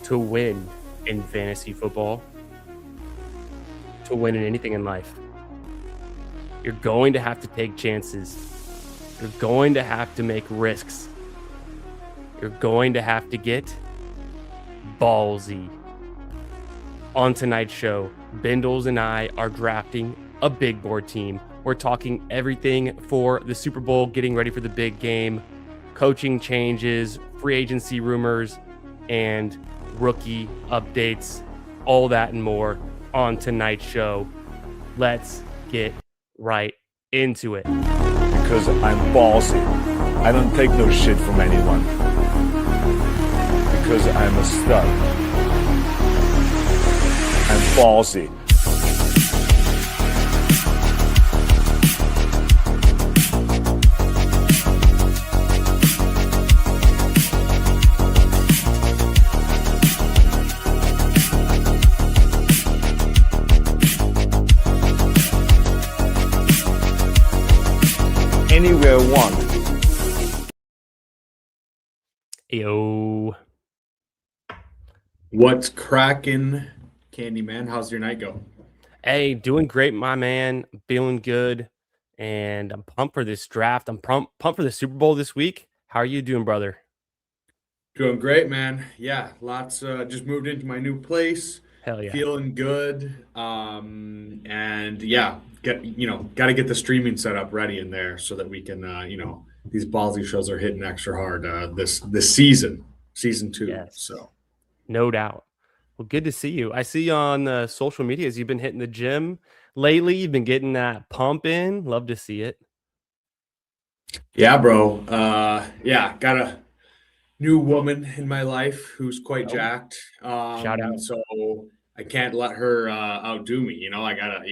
to win in fantasy football, to win in anything in life, you're going to have to take chances. You're going to have to make risks. You're going to have to get ballsy. On tonight's show, Bindles and I are drafting a big board team. We're talking everything for the Super Bowl, getting ready for the big game, coaching changes, free agency rumors, and rookie updates, all that and more on tonight's show. Let's get right into it. Because I'm ballsy. I don't take no shit from anyone. Because I'm a stud. I'm ballsy. Anywhere I want. Yo. What's cracking, Candyman? How's your night go? Hey, doing great, my man. Feeling good. And I'm pumped for this draft. I'm pumped for the Super Bowl this week. How are you doing, brother? Doing great, man. Yeah, lots. Just moved into my new place. Hell yeah. Feeling good. And yeah, got to get the streaming setup ready in there so that we can, these ballsy shows are hitting extra hard this season 2. Yes. So, no doubt. Well, good to see you. I see you on social medias. You've been hitting the gym lately. You've been getting that pump in. Love to see it. Yeah, bro. Got a new woman in my life who's quite jacked. Shout out. So I can't let her outdo me. I gotta,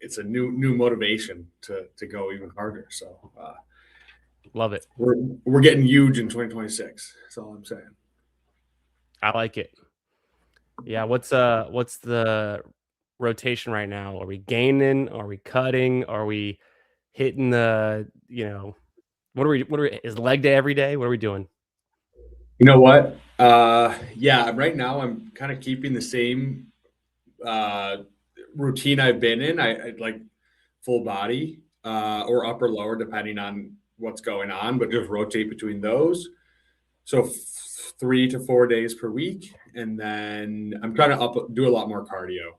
it's a new motivation to go even harder. So Love it. We're getting huge in 2026. That's all I'm saying. I like it. Yeah, what's the rotation right now? Are we gaining? Are we cutting? Are we hitting the, what are we is leg day every day? What are we doing? You know what? Right now I'm kind of keeping the same routine I've been in. I like full body or upper lower depending on what's going on, but just rotate between those. So 3 to 4 days per week, and then I'm trying to do a lot more cardio.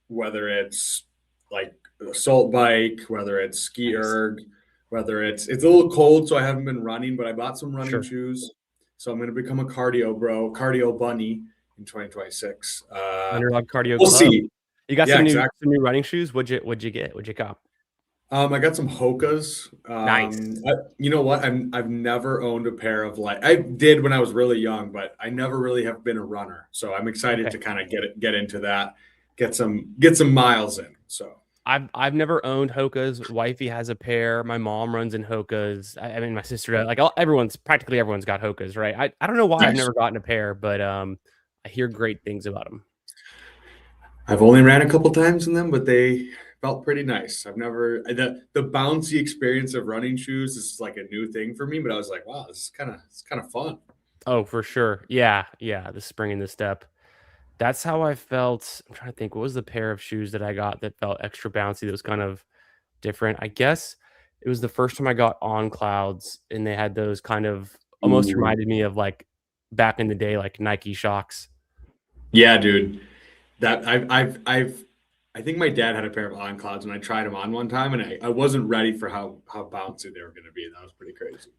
Whether it's like assault bike, whether it's ski erg, whether it's a little cold, so I haven't been running, but I bought some running shoes, so I'm going to become a cardio bunny in 2026. Underdog cardio. We'll club. See. You got some new running shoes. What'd you get? What'd you cop? I got some Hoka's. Nice. You know what? I've never owned a pair of I did when I was really young, but I never really have been a runner. So I'm excited to kind of get into that, get some miles in. So I've never owned Hoka's. Wifey has a pair. My mom runs in Hoka's. I mean, my sister does. Like practically everyone's got Hoka's, right? I don't know why I've never gotten a pair, but I hear great things about them. I've only ran a couple times in them, but they felt pretty nice. I've never the bouncy experience of running shoes is like a new thing for me, but I was like, wow, it's kind of fun. Oh, for sure. Yeah. The spring in the step. That's how I felt. I'm trying to think, what was the pair of shoes that I got that felt extra bouncy that was kind of different? I guess it was the first time I got On Clouds, and they had those kind of almost reminded me of like back in the day, like Nike Shocks. Yeah, dude. That I think my dad had a pair of On Clouds and I tried them on one time, and I wasn't ready for how bouncy they were going to be. That was pretty crazy.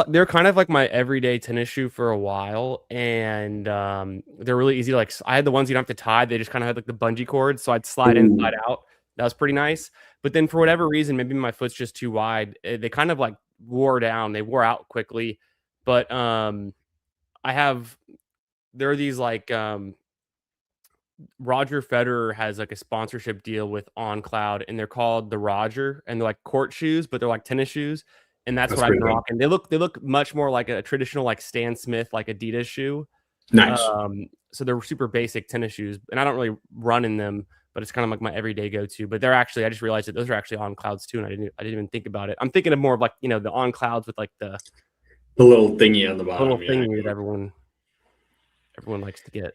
They're kind of like my everyday tennis shoe for a while, and they're really easy. Like I had the ones you don't have to tie; they just kind of had like the bungee cord, so I'd slide in, slide out. That was pretty nice. But then for whatever reason, maybe my foot's just too wide. They kind of like wore down. They wore out quickly. But there are these like Roger Federer has like a sponsorship deal with On Cloud, and they're called the Roger, and they're like court shoes, but they're like tennis shoes. And that's what I've been rocking. They look much more like a traditional like Stan Smith, like Adidas shoe. Nice. So they're super basic tennis shoes, and I don't really run in them, but it's kind of like my everyday go-to. But they're actually, I just realized that those are actually On Clouds too, and I didn't even think about it. I'm thinking of more of like, the On Clouds with like the little thingy on the bottom. Little thingy that everyone everyone likes to get.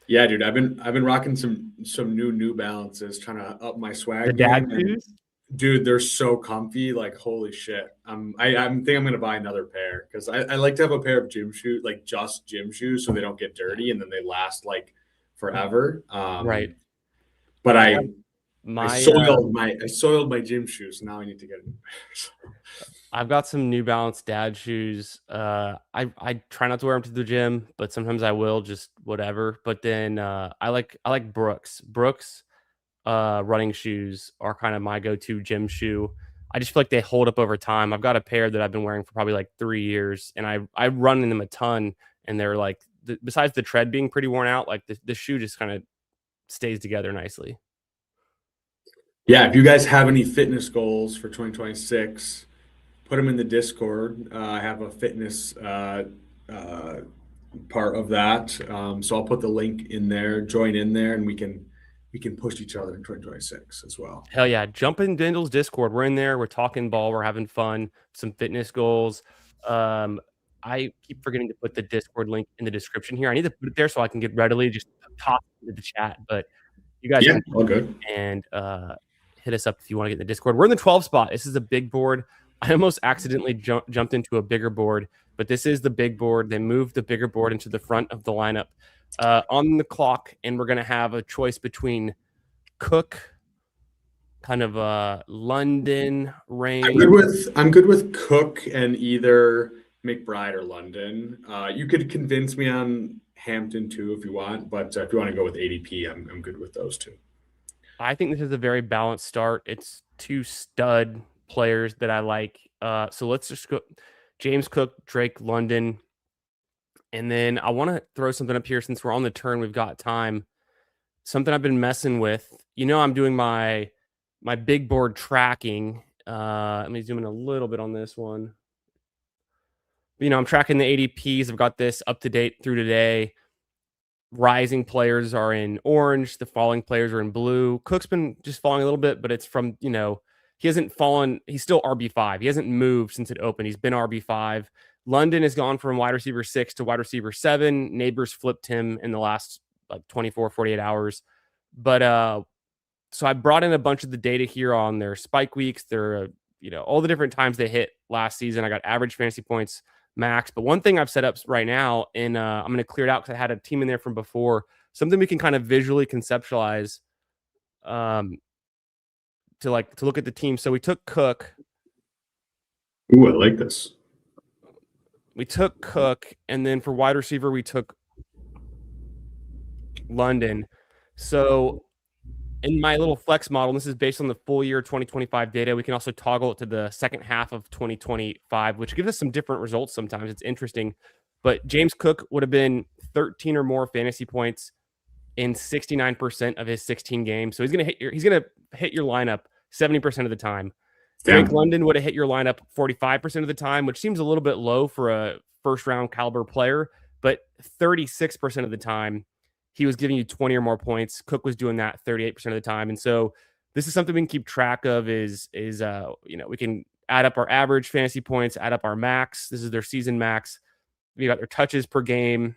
Yeah, dude, I've been rocking some New Balances, trying to up my The swag dad game, and shoes? dude, they're so comfy. Like, holy shit. Think I'm gonna buy another pair because I like to have a pair of gym shoes, like just gym shoes, so they don't get dirty and then they last like forever. Right. But I I have I my, soiled my gym shoes, so now I need to get a new pair. I've got some New Balance dad shoes. I try not to wear them to the gym, but sometimes I will, just whatever. But then I like Brooks. Brooks running shoes are kind of my go-to gym shoe. I just feel like they hold up over time. I've got a pair that I've been wearing for probably like 3 years, and I run in them a ton, and they're like besides the tread being pretty worn out, like the shoe just kind of stays together nicely. Yeah, if you guys have any fitness goals for 2026, put them in the Discord. I have a fitness uh, part of that, so I'll put the link in there. Join in there, and we can push each other in 2026 as well. Hell yeah. Jump in Bindles Discord. We're in there. We're talking ball. We're having fun. Some fitness goals. Um, I keep forgetting to put the Discord link in the description here. I need to put it there so I can get readily just toss it into the chat. But you guys Yeah, can all good. and hit us up if you want to get in the Discord. We're in the 12 spot. This is a big board. I almost accidentally jumped into a bigger board, but this is the big board. They moved the bigger board into the front of the lineup on the clock, and we're going to have a choice between Cook, kind of London range. I'm good with Cook and either McBride or London. You could convince me on Hampton too if you want, but if you want to go with ADP, I'm good with those two. I think this is a very balanced start. It's two stud players that I like. So let's just go James Cook, Drake London. And then I want to throw something up here since we're on the turn, we've got time. Something I've been messing with. I'm doing my big board tracking. Let me zoom in a little bit on this one. I'm tracking the ADPs. I've got this up to date through today. Rising players are in orange. The falling players are in blue. Cook's been just falling a little bit, but it's from, he hasn't fallen. He's still RB5. He hasn't moved since it opened. He's been RB5. London has gone from wide receiver 6 to wide receiver 7. Neighbors flipped him in the last like 24, 48 hours. But so I brought in a bunch of the data here on their spike weeks, their, all the different times they hit last season. I got average fantasy points, max. But one thing I've set up right now, and I'm going to clear it out because I had a team in there from before, something we can kind of visually conceptualize to look at the team. So we took Cook. Ooh, I like this. We took Cook, and then for wide receiver, we took London. So in my little flex model, this is based on the full year 2025 data. We can also toggle it to the second half of 2025, which gives us some different results sometimes. It's interesting. But James Cook would have been 13 or more fantasy points in 69% of his 16 games. So he's gonna hit your lineup 70% of the time. Drake London would have hit your lineup 45% of the time, which seems a little bit low for a first round caliber player, but 36% of the time he was giving you 20 or more points. Cook was doing that 38% of the time. And so this is something we can keep track of is we can add up our average fantasy points, add up our max. This is their season max. We got their touches per game.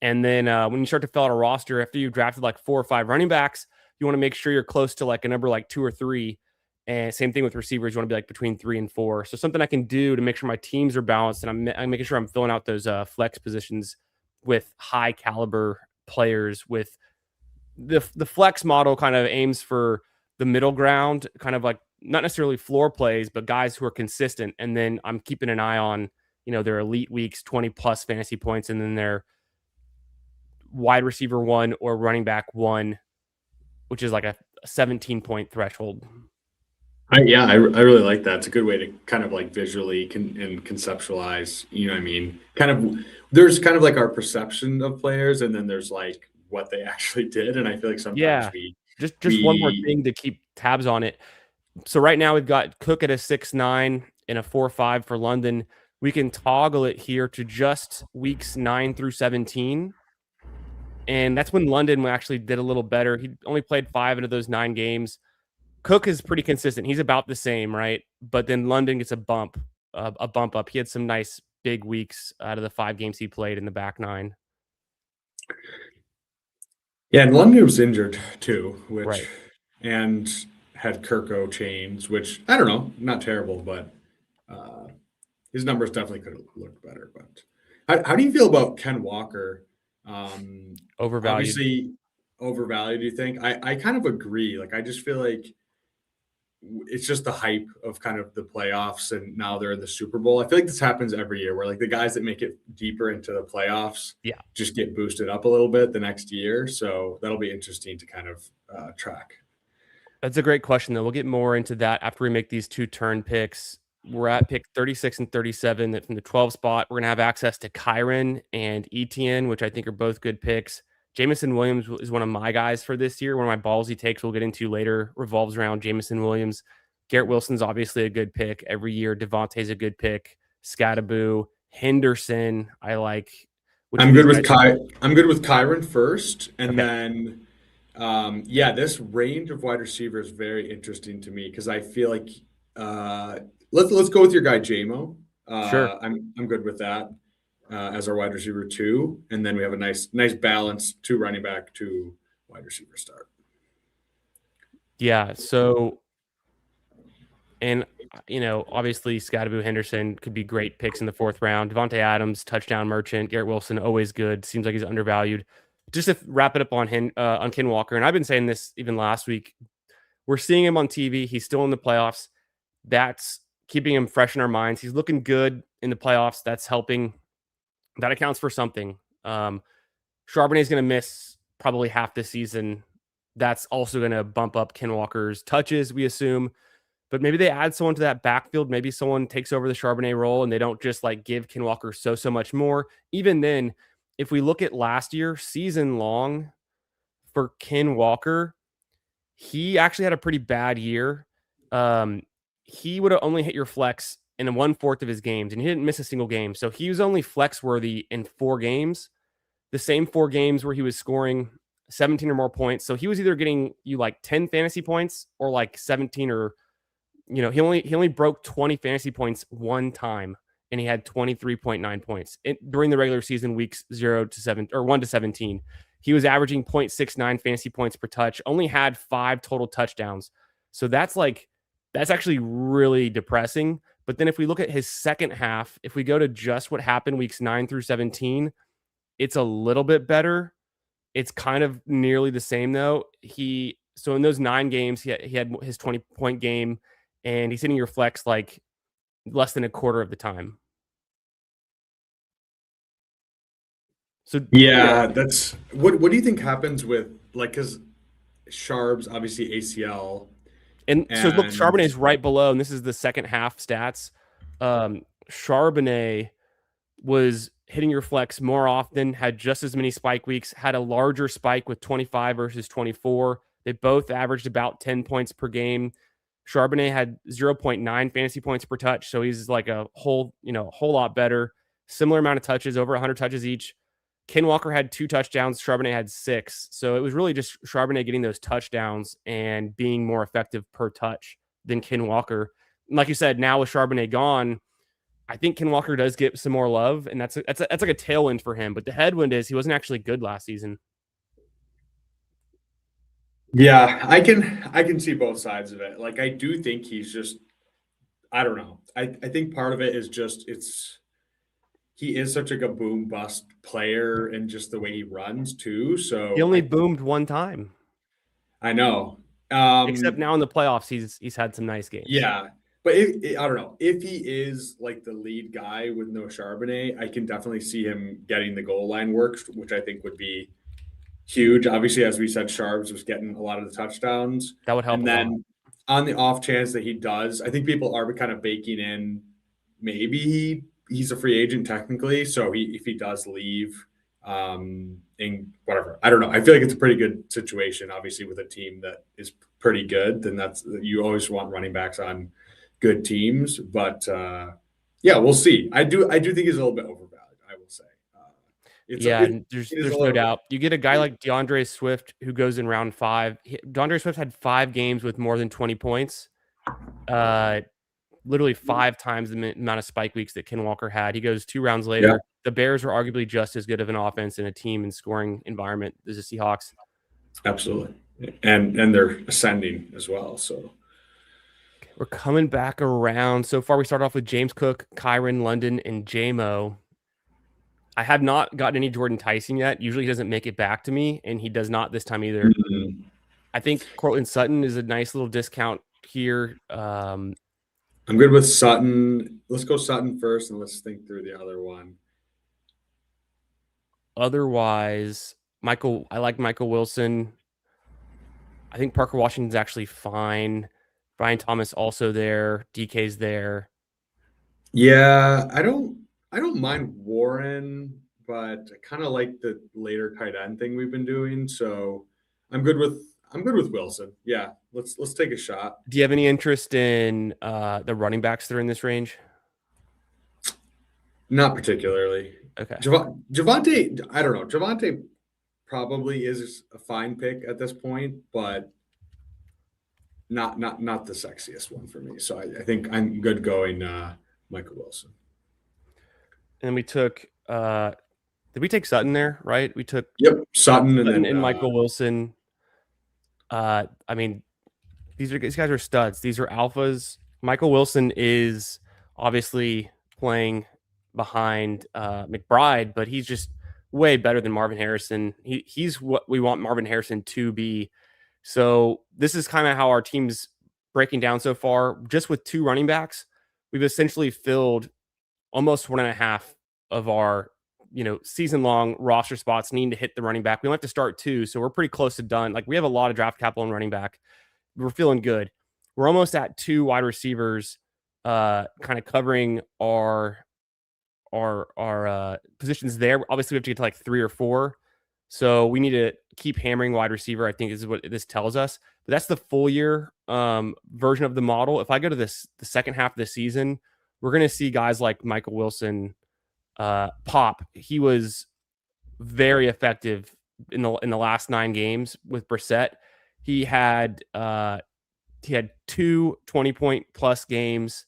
And then when you start to fill out a roster, after you've drafted like 4 or 5 running backs, you want to make sure you're close to like a number like 2 or 3. And same thing with receivers. You want to be like between 3 and 4. So something I can do to make sure my teams are balanced, and I'm making sure I'm filling out those flex positions with high caliber players. With the flex model kind of aims for the middle ground, kind of like not necessarily floor plays, but guys who are consistent. And then I'm keeping an eye on, their elite weeks, 20 plus fantasy points, and then their wide receiver 1 or running back 1, which is like a 17-point threshold. I really like that. It's a good way to kind of like visually and conceptualize, you know what I mean? There's kind of like our perception of players, and then there's like what they actually did. And I feel like sometimes just one more thing to keep tabs on it. So right now we've got Cook at a 6'9" and a 4'5" for London. We can toggle it here to just weeks 9 through 17. And that's when London actually did a little better. He only played 5 into those 9 games. Cook is pretty consistent. He's about the same, right? But then London gets a bump up. He had some nice big weeks out of the 5 games he played in the back 9. Yeah, and London was injured too, which Right. and had Kirko chains, which I don't know, not terrible, but his numbers definitely could have looked better. But how do you feel about Ken Walker? Overvalued. Obviously overvalued, do you think? I kind of agree. Like I just feel like it's just the hype of kind of the playoffs and now they're in the Super Bowl. I feel like this happens every year where like the guys that make it deeper into the playoffs Yeah. just get boosted up a little bit the next year. So that'll be interesting to kind of track. That's a great question, though. We'll get more into that after we make these 2 turn picks. We're at pick 36 and 37. That from the 12 spot, we're gonna have access to Kyron and Etienne, which I think are both good picks. Jamison Williams is one of my guys for this year. One of my ballsy takes we'll get into later revolves around Jamison Williams. Garrett Wilson's obviously a good pick every year. Devontae's a good pick. Scattaboo, Henderson, I like. Which of I'm these good with guys? I'm good with Kyron first, and Okay, then yeah, this range of wide receiver is very interesting to me because I feel like uh, let's go with your guy JMO. sure. I'm good with that as our wide receiver two, and then we have a nice balance, two running back, two wide receiver start. Yeah. So and, obviously Scottaboo Henderson could be great picks in the 4th round. Devontae Adams, touchdown merchant. Garrett Wilson, always good. Seems like he's undervalued. Just to wrap it up on Ken Walker, and I've been saying this even last week. We're seeing him on TV. He's still in the playoffs. That's keeping him fresh in our minds. He's looking good in the playoffs. That's helping. That accounts for something. Charbonnet is going to miss probably half the season. That's also going to bump up Ken Walker's touches, we assume. But maybe they add someone to that backfield. Maybe someone takes over the Charbonnet role and they don't just like give Ken Walker so much more. Even then, if we look at last year, season long for Ken Walker, he actually had a pretty bad year. He would have only hit your flex in 1/4 of his games, and he didn't miss a single game. So he was only flex worthy in 4 games, the same 4 games where he was scoring 17 or more points. So he was either getting you like 10 fantasy points or like 17 or he only broke 20 fantasy points one time, and he had 23.9 points during the regular season weeks 0 to 7 or 1 to 17. He was averaging 0.69 fantasy points per touch, only had 5 total touchdowns. So that's actually really depressing. But then if we look at his second half, if we go to just what happened weeks 9 through 17, it's a little bit better. It's kind of nearly the same though. So in those 9 games, he had his 20-point game, and he's hitting your flex like less than a quarter of the time. So Yeah, that's what do you think happens with like because Sharps obviously ACL and so look, and Charbonnet's right below, and this is the second half stats. Charbonnet was hitting your flex more often, had just as many spike weeks, had a larger spike with 25 versus 24. They both averaged about 10 points per game. Charbonnet had 0.9 fantasy points per touch, so he's like a whole lot better. Similar amount of touches, over 100 touches each. Ken Walker had 2 touchdowns. Charbonnet had 6. So it was really just Charbonnet getting those touchdowns and being more effective per touch than Ken Walker. And like you said, now with Charbonnet gone, I think Ken Walker does get some more love, and that's like a tailwind for him. But the headwind is he wasn't actually good last season. yeah, I can see both sides of it. Like I do think he's just I don't know. I think part of it is just he is such like a boom bust player and just the way he runs too. He So only boomed one time, I know. except now in the playoffs, he's had some nice games. Yeah, but I don't know if he is like the lead guy with no Charbonnet. I can definitely see him getting the goal line work, which I think would be huge. Obviously, as we said, Sharps was getting a lot of the touchdowns, That would help and a lot. then on the off chance that he does, I think people are kind of baking in maybe he's a free agent technically. So if he does leave, in whatever, I don't know. I feel like it's a pretty good situation. Obviously, with a team that is pretty good, then you always want running backs on good teams. But yeah, we'll see. I do think he's a little bit overvalued. I will say. Yeah, and It is a there's no little bit. doubt. You get a guy like DeAndre Swift who goes in round 5. DeAndre Swift had 5 games with more than 20 points. literally 5 times the amount of spike weeks that Ken Walker had. He goes 2 rounds later. Yeah. The Bears are arguably just as good of an offense and a team and scoring environment as the Seahawks. Absolutely. And they're ascending as well. So we're coming back around. So far, we start off with James Cook, Kyron London, and JMO. I have not gotten any Jordan Tyson yet. Usually he doesn't make it back to me, and he does not this time either. I think Cortland Sutton is a nice little discount here. I'm good with Sutton. Let's go Sutton first, and let's think through the other one. Otherwise, I like Michael Wilson. I think Parker Washington's actually fine. Brian Thomas also there. DK's there. Yeah, I don't mind Warren, but I kind of like the later tight end thing we've been doing. So I'm good with Wilson. Yeah, let's take a shot. Do you have any interest in the running backs that are in this range? Not particularly. Okay. Javonte, I don't know. Javonte probably is a fine pick at this point, but not the sexiest one for me. So I think I'm good going Michael Wilson. And we took did we take Sutton there, right? We took Sutton and then Michael Wilson. I mean, these guys are studs. These are alphas. Michael Wilson is obviously playing behind McBride, but he's just way better than Marvin Harrison. He's what we want Marvin Harrison to be. So this is kind of how our team's breaking down so far. Just with 2 running backs, we've essentially filled almost 1.5 of our season-long roster spots needing to hit the running back. We don't have to start 2, so we're pretty close to done. Like, we have a lot of draft capital in running back. We're feeling good. We're almost at 2 wide receivers, kind of covering our positions there. Obviously, we have to get to like 3 or 4. So we need to keep hammering wide receiver, I think is what this tells us. But that's the full year version of the model. If I go to the second half of the season, we're going to see guys like Michael Wilson pop. He was very effective in the last 9 games with Brissett. He had 2 20-point plus games.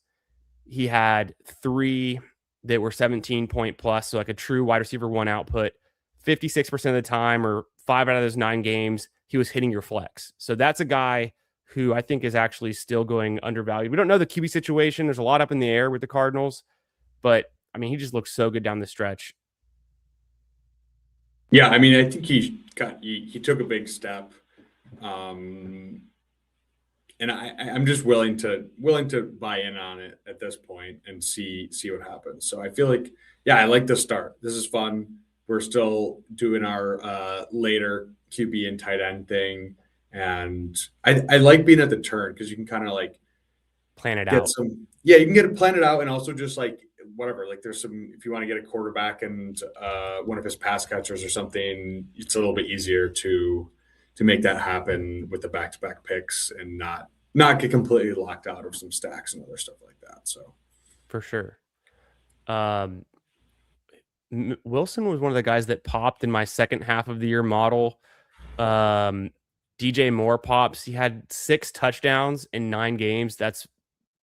He had 3 that were 17-point plus, so like a true wide receiver 1 output. 56% of the time, or 5 out of those 9 games, he was hitting your flex. So that's a guy who I think is actually still going undervalued. We don't know the QB situation. There's a lot up in the air with the Cardinals, but I mean, he just looks so good down the stretch. Yeah, I mean, I think he took a big step, and I'm just willing to buy in on it at this point and see what happens. So I feel like, yeah, I like the start. This is fun. We're still doing our later QB and tight end thing, and I like being at the turn because you can kind of like plan it out. You can get it planned out, and also just like whatever. Like there's some, if you want to get a quarterback and one of his pass catchers or something, it's a little bit easier to make that happen with the back-to-back picks and not get completely locked out of some stacks and other stuff like that. So for sure. Wilson was one of the guys that popped in my second half of the year model. DJ Moore pops. He had 6 touchdowns in 9 games. That's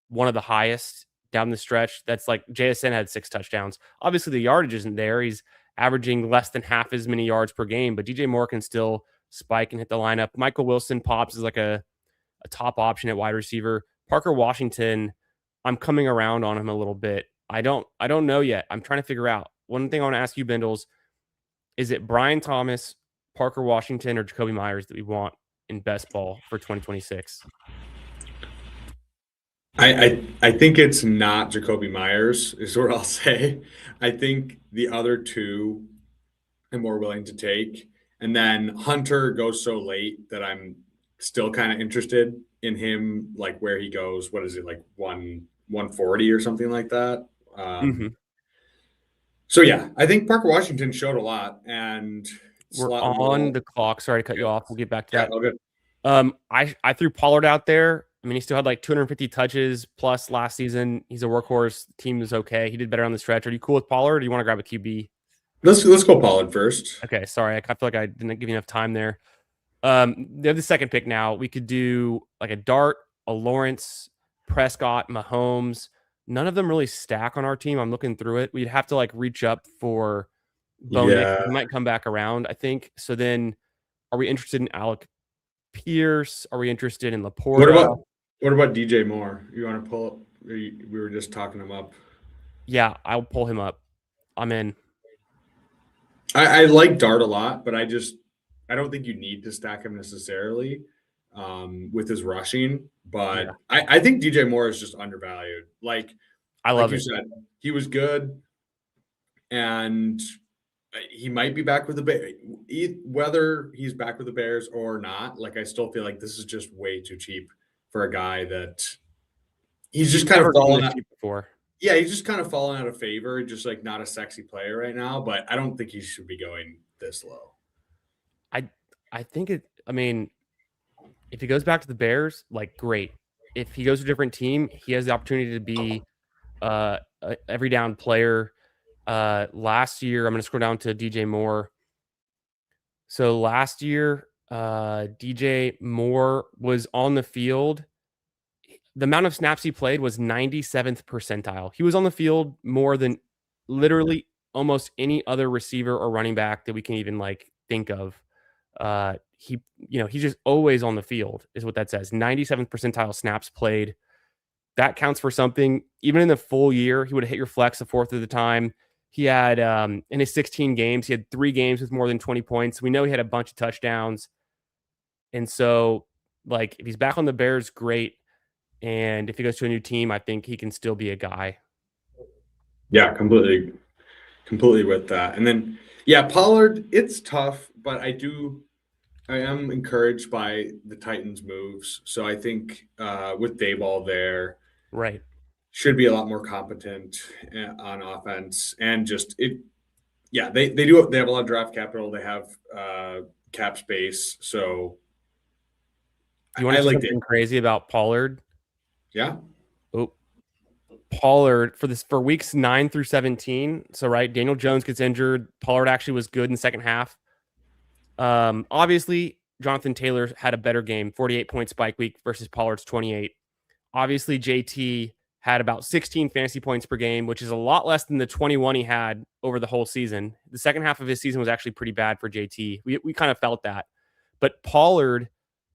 one of the highest down the stretch. That's like JSN had 6 touchdowns. Obviously, the yardage isn't there. He's averaging less than half as many yards per game, but DJ Moore can still spike and hit the lineup. Michael Wilson pops as like a top option at wide receiver. Parker Washington, I'm coming around on him a little bit. I don't know yet. I'm trying to figure out. One thing I want to ask you, Bindles, is it Brian Thomas, Parker Washington, or Jacoby Myers that we want in best ball for 2026? I think it's not Jacoby Myers is what I'll say. I think the other 2 I'm more willing to take. And then Hunter goes so late that I'm still kind of interested in him, like where he goes. What is it, like 140 or something like that? So yeah, I think Parker Washington showed a lot, and we're on the clock. Sorry to cut you off. We'll get back to that. All good. I threw Pollard out there. I mean, he still had like 250 touches plus last season. He's a workhorse. The team is okay. He did better on the stretch. Are you cool with Pollard, or do you want to grab a QB? Let's go Pollard first. Okay, sorry. I feel like I didn't give you enough time there. They have the second pick now. We could do like a Dart, a Lawrence, Prescott, Mahomes, none of them really stack on our team. I'm looking through it. We'd have to like reach up for Bo Nix. Yeah. He might come back around, I think. So then are we interested in Alec Pierce? Are we interested in Laporta? What about DJ Moore? You want to pull up? We were just talking him up. Yeah, I'll pull him up. I'm in. I like Dart a lot, but I don't think you need to stack him necessarily with his rushing. But Yeah. I think DJ Moore is just undervalued. Like I love you it. said, he was good, and he might be back with the Bears. Whether he's back with the Bears or not, like I still feel like this is just way too cheap for a guy that he's just kind of fallen out. Before. Yeah, he's just kind of fallen out of favor, just like not a sexy player right now. But I don't think he should be going this low. I think it. I mean, if he goes back to the Bears, like great. If he goes to a different team, he has the opportunity to be a every down player. Last year, I'm going to scroll down to DJ Moore. So last year, DJ Moore was on the field. The amount of snaps he played was 97th percentile. He was on the field more than literally almost any other receiver or running back that we can even like think of. He's just always on the field is what that says. 97th percentile snaps played. That counts for something. Even in the full year, he would have hit your flex a fourth of the time. He had in his 16 games, he had 3 games with more than 20 points. We know he had a bunch of touchdowns. And so, like, if he's back on the Bears, great. And if he goes to a new team, I think he can still be a guy. Yeah, completely with that. And then, yeah, Pollard, it's tough, but I am encouraged by the Titans' moves. So I think with Dayball there, right, should be a lot more competent on offense, and just it. Yeah, they have a lot of draft capital. They have cap space. So do you want to say something crazy about Pollard? Yeah. Oh, Pollard for weeks 9 through 17. So right, Daniel Jones gets injured. Pollard actually was good in the second half. Obviously, Jonathan Taylor had a better game, 48-point spike week versus Pollard's 28. Obviously, JT had about 16 fantasy points per game, which is a lot less than the 21 he had over the whole season. The second half of his season was actually pretty bad for JT. We kind of felt that. But Pollard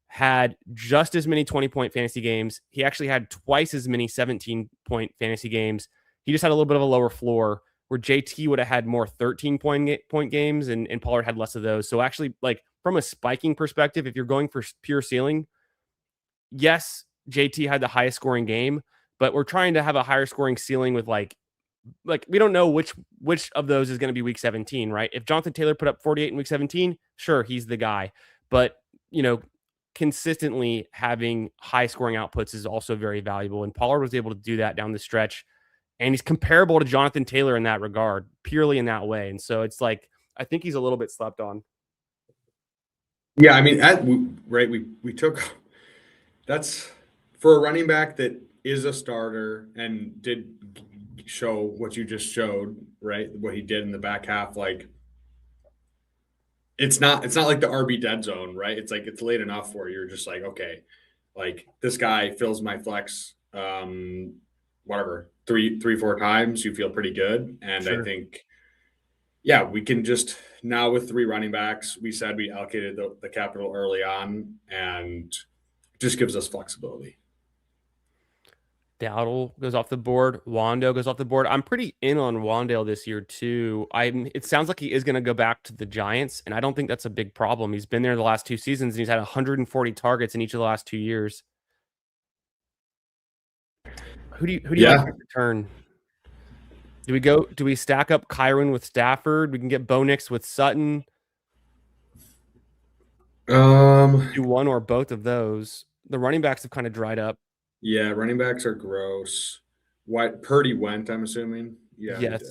had just as many 20-point fantasy games. He actually had twice as many 17-point fantasy games. He just had a little bit of a lower floor, where JT would have had more 13-point games and Pollard had less of those. So actually, like, from a spiking perspective, if you're going for pure ceiling, yes, JT had the highest scoring game, but we're trying to have a higher scoring ceiling with like we don't know which of those is going to be week 17, right? If Jonathan Taylor put up 48 in week 17, sure, he's the guy. But, consistently having high scoring outputs is also very valuable. And Pollard was able to do that down the stretch. And he's comparable to Jonathan Taylor in that regard, purely in that way. And so it's like, I think he's a little bit slept on. Yeah, I mean, we took that's for a running back that is a starter and did show what you just showed, right? What he did in the back half, like it's not like the RB dead zone, right? It's like it's late enough where you're just like, okay, like this guy fills my flex, whatever, 3-4 times, you feel pretty good. And sure. I think, yeah, we can just now with 3 running backs, we said we allocated the capital early on, and it just gives us flexibility. Dowdle goes off the board. Wando goes off the board. I'm pretty in on Wandale this year too. It sounds like he is going to go back to the Giants, and I don't think that's a big problem. He's been there the last 2 seasons, and he's had 140 targets in each of the last 2 years. Who do you like to return? Do we stack up Kyron with Stafford? We can get Bo Nix with Sutton. Do one or both of those. The running backs have kind of dried up. Yeah, running backs are gross. Purdy went, I'm assuming. Yeah. Yes.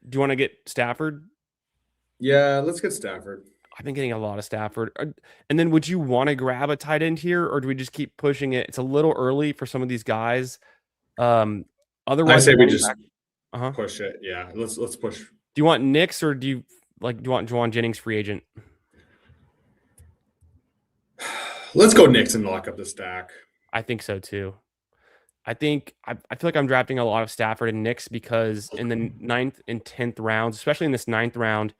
Do you want to get Stafford? Yeah, let's get Stafford. I've been getting a lot of Stafford. And then would you want to grab a tight end here, or do we just keep pushing it? It's a little early for some of these guys. Otherwise, I say we just push it. Yeah, let's push. Do you want Nix, or do you want Juwan Jennings free agent? Let's go Nix and lock up the stack. I think so too. I think I feel like I'm drafting a lot of Stafford and Knicks because in the 9th and 10th rounds, especially in this 9th round,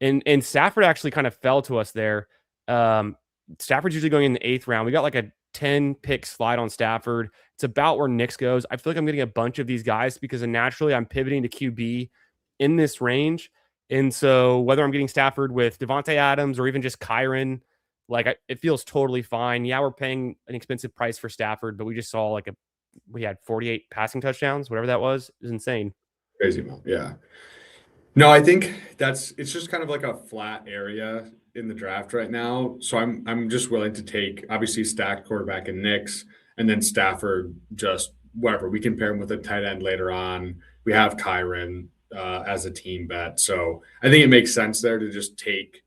and Stafford actually kind of fell to us there. Stafford's usually going in the 8th round. We got like a 10 pick slide on Stafford. It's about where Knicks goes. I feel like I'm getting a bunch of these guys because naturally I'm pivoting to QB in this range. And so whether I'm getting Stafford with Devontae Adams or even just Kyron, like it feels totally fine. Yeah, we're paying an expensive price for Stafford, but we just saw we had 48 passing touchdowns, whatever that was. It was insane. Crazy amount. Yeah. No, I think it's just kind of like a flat area in the draft right now. So I'm just willing to take obviously stacked quarterback and Knicks, and then Stafford just whatever. We can pair him with a tight end later on. We have Kyron as a team bet. So I think it makes sense there to just take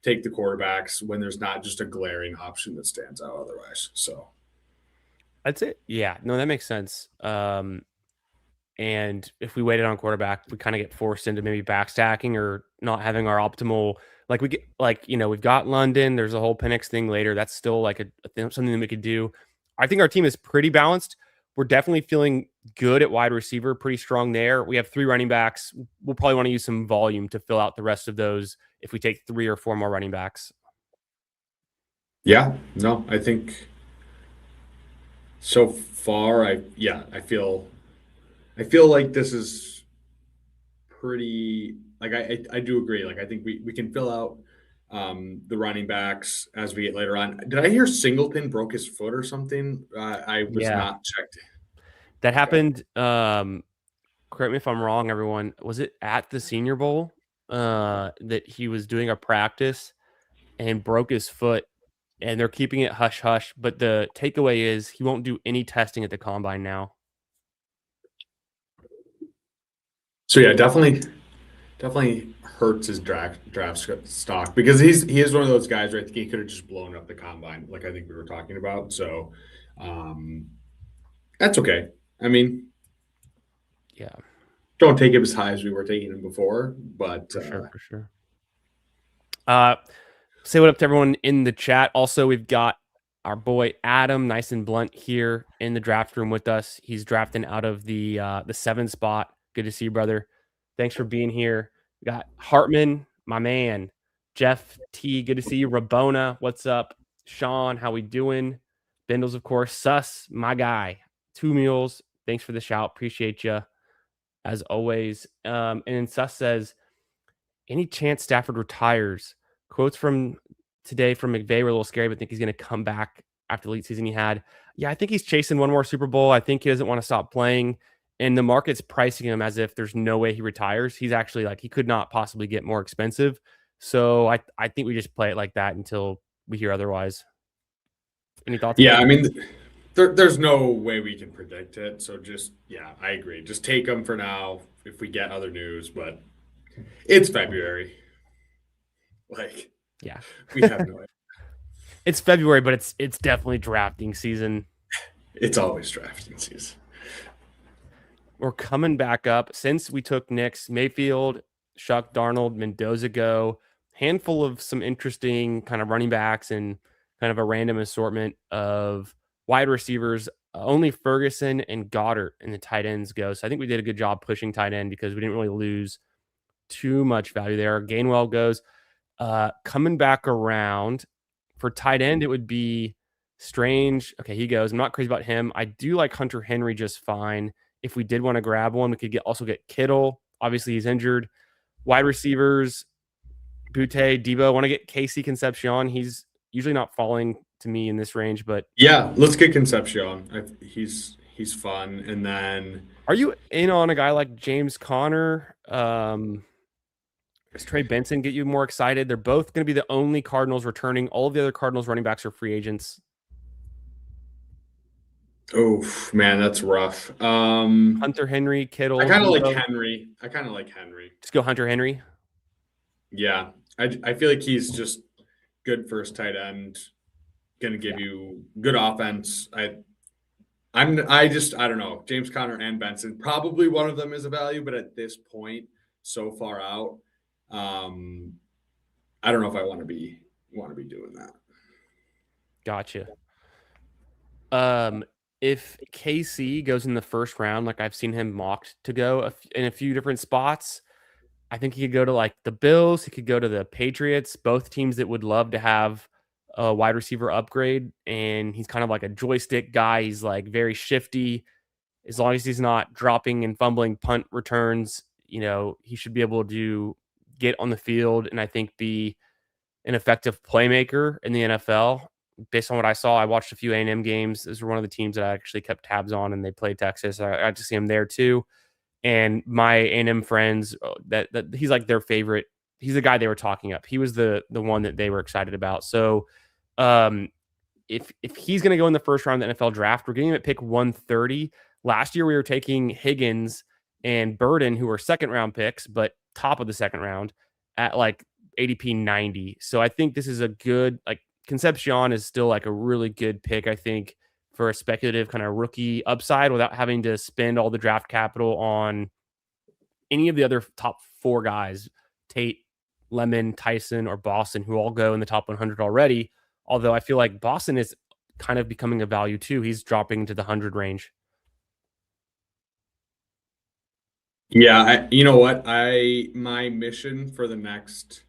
the quarterbacks when there's not just a glaring option that stands out otherwise. So That's it. Yeah, no, that makes sense. And if we waited on quarterback, we kind of get forced into maybe backstacking or not having our optimal. Like we get, we've got London. There's a whole Penix thing later. That's still like something that we could do. I think our team is pretty balanced. We're definitely feeling good at wide receiver, pretty strong there. We have 3 running backs. We'll probably want to use some volume to fill out the rest of those if we take 3 or 4 more running backs. yeah, no, I think so far I feel like this is pretty like I do agree. Like I think we can fill out the running backs as we get later on. Did I hear Singleton broke his foot or something? I was Yeah, not checked. that Okay. happened. Correct me if I'm wrong, everyone. Was it at the Senior Bowl that he was doing a practice and broke his foot, and they're keeping it hush hush. But the takeaway is he won't do any testing at the combine now. So yeah, definitely hurts his draft stock because he is one of those guys, right? He could have just blown up the combine, like I think we were talking about. So um, that's okay. I mean, Yeah, don't take him as high as we were taking him before, but for sure, for sure. Say what up to everyone in the chat. Also, we've got our boy Adam, nice and blunt, here in the draft room with us. He's drafting out of the 7 spot. Good to see you, brother. Thanks for being here. We got Hartman, my man. Jeff T, good to see you. Rabona, what's up? Sean, how we doing? Bindles, of course. Sus, my guy. 2 Mules, thanks for the shout. Appreciate you as always. And then Sus says, any chance Stafford retires? Quotes from today from McVay were a little scary, but I think he's going to come back after the late season he had. Yeah, I think he's chasing one more Super Bowl. I think he doesn't want to stop playing. And the market's pricing him as if there's no way he retires. He's actually like, he could not possibly get more expensive. So I think we just play it like that until we hear otherwise. Any thoughts, yeah, guys? I mean, there's no way we can predict it. So just yeah, I agree. Just take them for now if we get other news, but it's February. Like Yeah. we have no idea. It's February, but it's definitely drafting season. It's always drafting season. We're coming back up since we took Knicks, Mayfield, Shuck, Darnold, Mendoza go. Handful of some interesting kind of running backs and kind of a random assortment of wide receivers. Only Ferguson and Goddard in the tight ends go. So I think we did a good job pushing tight end because we didn't really lose too much value there. Gainwell goes. Coming back around for tight end, it would be Strange. Okay, he goes. I'm not crazy about him. I do like Hunter Henry just fine. If we did want to grab one, we could also get Kittle. Obviously, he's injured. Wide receivers, Butte, Debo. Want to get Casey Concepcion. He's usually not falling to me in this range, but Yeah, let's get Concepcion. He's fun. And then are you in on a guy like James Conner? Does Trey Benson get you more excited? They're both going to be the only Cardinals returning. All of the other Cardinals running backs are free agents. oh man, that's rough. Hunter Henry, Kittle. I kind of like Debo. Henry. I kind of like Henry. Just go Hunter Henry. Yeah, I feel like he's just good first tight end. Going to give you good offense. I don't know. James Conner and Benson, probably one of them is a value, but at this point, so far out, I don't know if I want to be doing that. Gotcha. if KC goes in the first round, like I've seen him mocked to go in a few different spots, I think he could go to like the Bills. He could go to the Patriots, both teams that would love to have a wide receiver upgrade. And he's kind of like a joystick guy. He's like very shifty. As long as he's not dropping and fumbling punt returns, he should be able to get on the field and I think be an effective playmaker in the NFL. Based on what I saw, I watched a few A&M games. Those were one of the teams that I actually kept tabs on, and they played Texas. I got to see him there too. And my A&M friends, that he's like their favorite. He's the guy they were talking up. He was the one that they were excited about. So, um, if he's going to go in the first round of the NFL draft, we're getting him at pick 130. Last year we were taking Higgins and Burden, who were second round picks, but top of the second round at like ADP 90. So I think this is a good, like, Concepcion is still like a really good pick, I think, for a speculative kind of rookie upside without having to spend all the draft capital on any of the other top four guys, Tate, Lemon, Tyson, or Boston, who all go in the top 100 already. Although I feel like Boston is kind of becoming a value too. He's dropping into the 100 range. Yeah, you know what? My mission for the next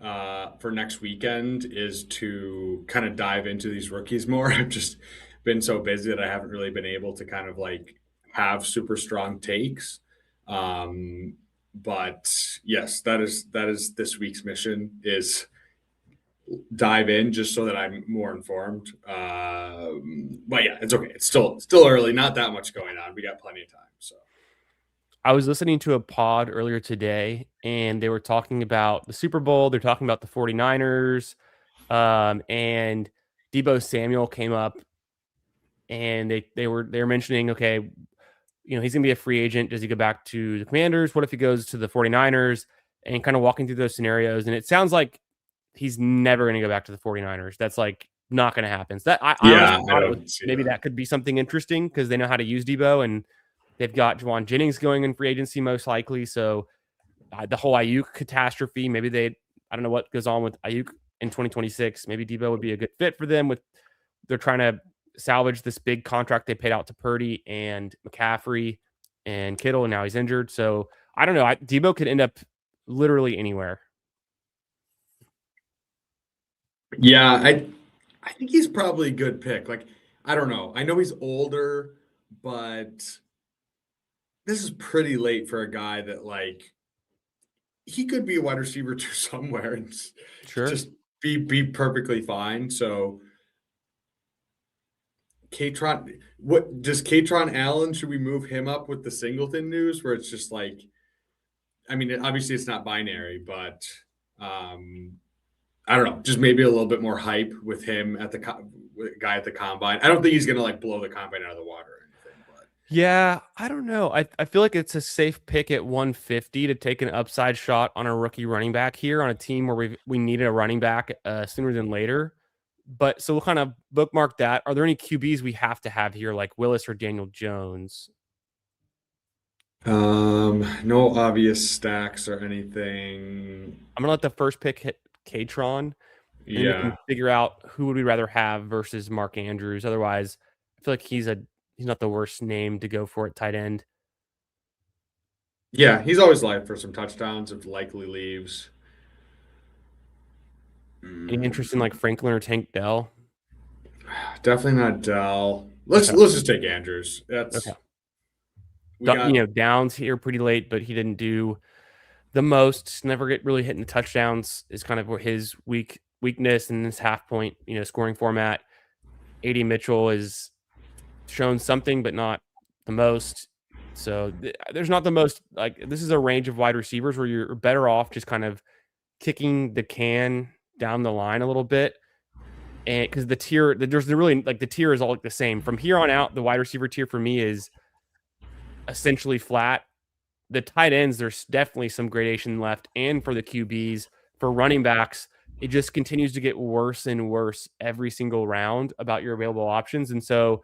for next weekend is to kind of dive into these rookies more. I've just been so busy that I haven't really been able to kind of like have super strong takes. But yes, that is this week's mission is dive in just so that I'm more informed. But yeah, it's okay. It's still early, not that much going on. We got plenty of time. So I was listening to a pod earlier today, and they were talking about the Super Bowl. They're talking about the 49ers, and Debo Samuel came up, and they were mentioning, okay, he's going to be a free agent. Does he go back to the Commanders? What if he goes to the 49ers? And kind of walking through those scenarios. And it sounds like he's never going to go back to the 49ers. That's like not going to happen. So that I honestly I thought it was don't see maybe that could be something interesting because they know how to use Debo and they've got Juwan Jennings going in free agency most likely. So the whole Ayuk catastrophe, maybe I don't know what goes on with Ayuk in 2026. Maybe Debo would be a good fit for them they're trying to salvage this big contract they paid out to Purdy and McCaffrey and Kittle, and now he's injured. So I don't know. Debo could end up literally anywhere. Yeah, I think he's probably a good pick. Like, I don't know. I know he's older, but this is pretty late for a guy that like he could be a wide receiver to somewhere and Sure. just be perfectly fine. So Katron, what does Katron Allen? Should we move him up with the Singleton news where it's just like, I mean, obviously it's not binary, but I don't know, just maybe a little bit more hype with him at the guy at the combine. I don't think he's gonna like blow the combine out of the water or anything, but Yeah, I don't know. I feel like it's a safe pick at 150 to take an upside shot on a rookie running back here on a team where we needed a running back sooner than later. But so we'll kind of bookmark that. Are there any QBs we have to have here, like Willis or Daniel Jones? no obvious stacks or anything. I'm gonna let the first pick hit Katron, and then we can Yeah, figure out who would we rather have versus Mark Andrews. Otherwise, I feel like he's not the worst name to go for at tight end. yeah, he's always live for some touchdowns if likely leaves. Any interest in like Franklin or Tank Dell? Definitely not Dell. Let's Okay. just take Andrews. Okay. We got Downs here pretty late, but he didn't do the most. Never get really hitting the touchdowns is kind of where his weakness in this half point, scoring format. AD Mitchell is shown something, but not the most. So there's not the most, like, this is a range of wide receivers where you're better off just kind of kicking the can down the line a little bit. And because the tier, the tier is all like the same from here on out. The wide receiver tier for me is essentially flat. The tight ends, there's definitely some gradation left. And for the QBs, for running backs, it just continues to get worse and worse every single round about your available options. And so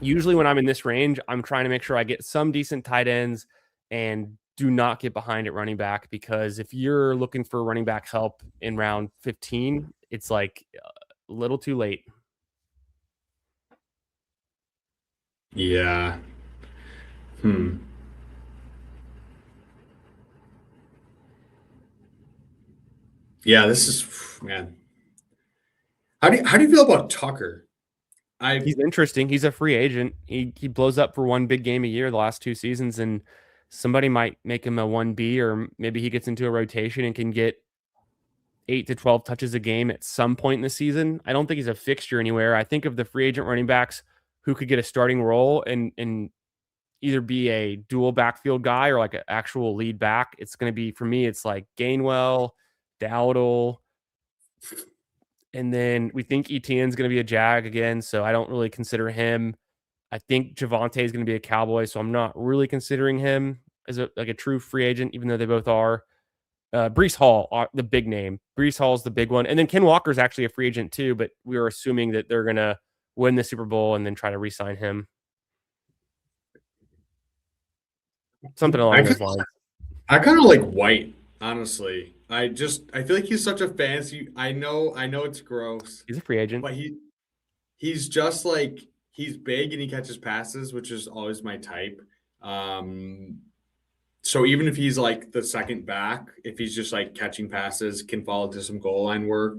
usually when I'm in this range, I'm trying to make sure I get some decent tight ends and do not get behind at running back, because if you're looking for running back help in round 15, it's like a little too late. Yeah. Hmm. Yeah, this is man. How do you feel about Tucker? I He's interesting. He's a free agent. He blows up for one big game a year the last 2 seasons, and somebody might make him a 1B, or maybe he gets into a rotation and can get 8 to 12 touches a game at some point in the season. I don't think he's a fixture anywhere. I think of the free agent running backs who could get a starting role and either be a dual backfield guy or like an actual lead back. It's going to be, for me, it's like Gainwell, Dowdle, and then we think Etienne's going to be a Jag again, so I don't really consider him. I think Javonte is going to be a Cowboy, so I'm not really considering him as a true free agent, even though they both are. Brees Hall, the big name. Brees Hall is the big one. And then Ken Walker's actually a free agent too, but we are assuming that they're going to win the Super Bowl and then try to re-sign him. Something along those lines. I kind of like White, honestly. I feel like he's such a fancy. I know it's gross, He's a free agent. but he's just like he's big and he catches passes, which is always my type. So even if he's like the second back, if he's just like catching passes, can fall into some goal line work.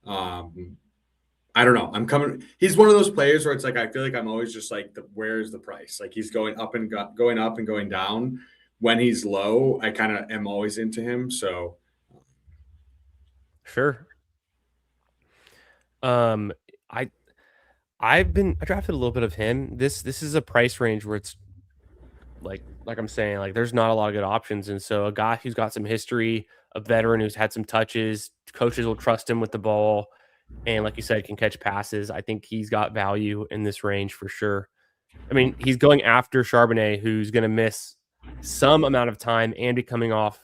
I don't know. He's one of those players where it's like I feel like I'm always just like, where's the price? Like he's going up and going down. When he's low, I kind of am always into him. So sure. I drafted a little bit of him. This is a price range where it's like I'm saying, like there's not a lot of good options, and so a guy who's got some history, a veteran who's had some touches, coaches will trust him with the ball, and like you said, can catch passes. I think he's got value in this range for sure. I mean, he's going after Charbonnet, who's going to miss some amount of time and be coming off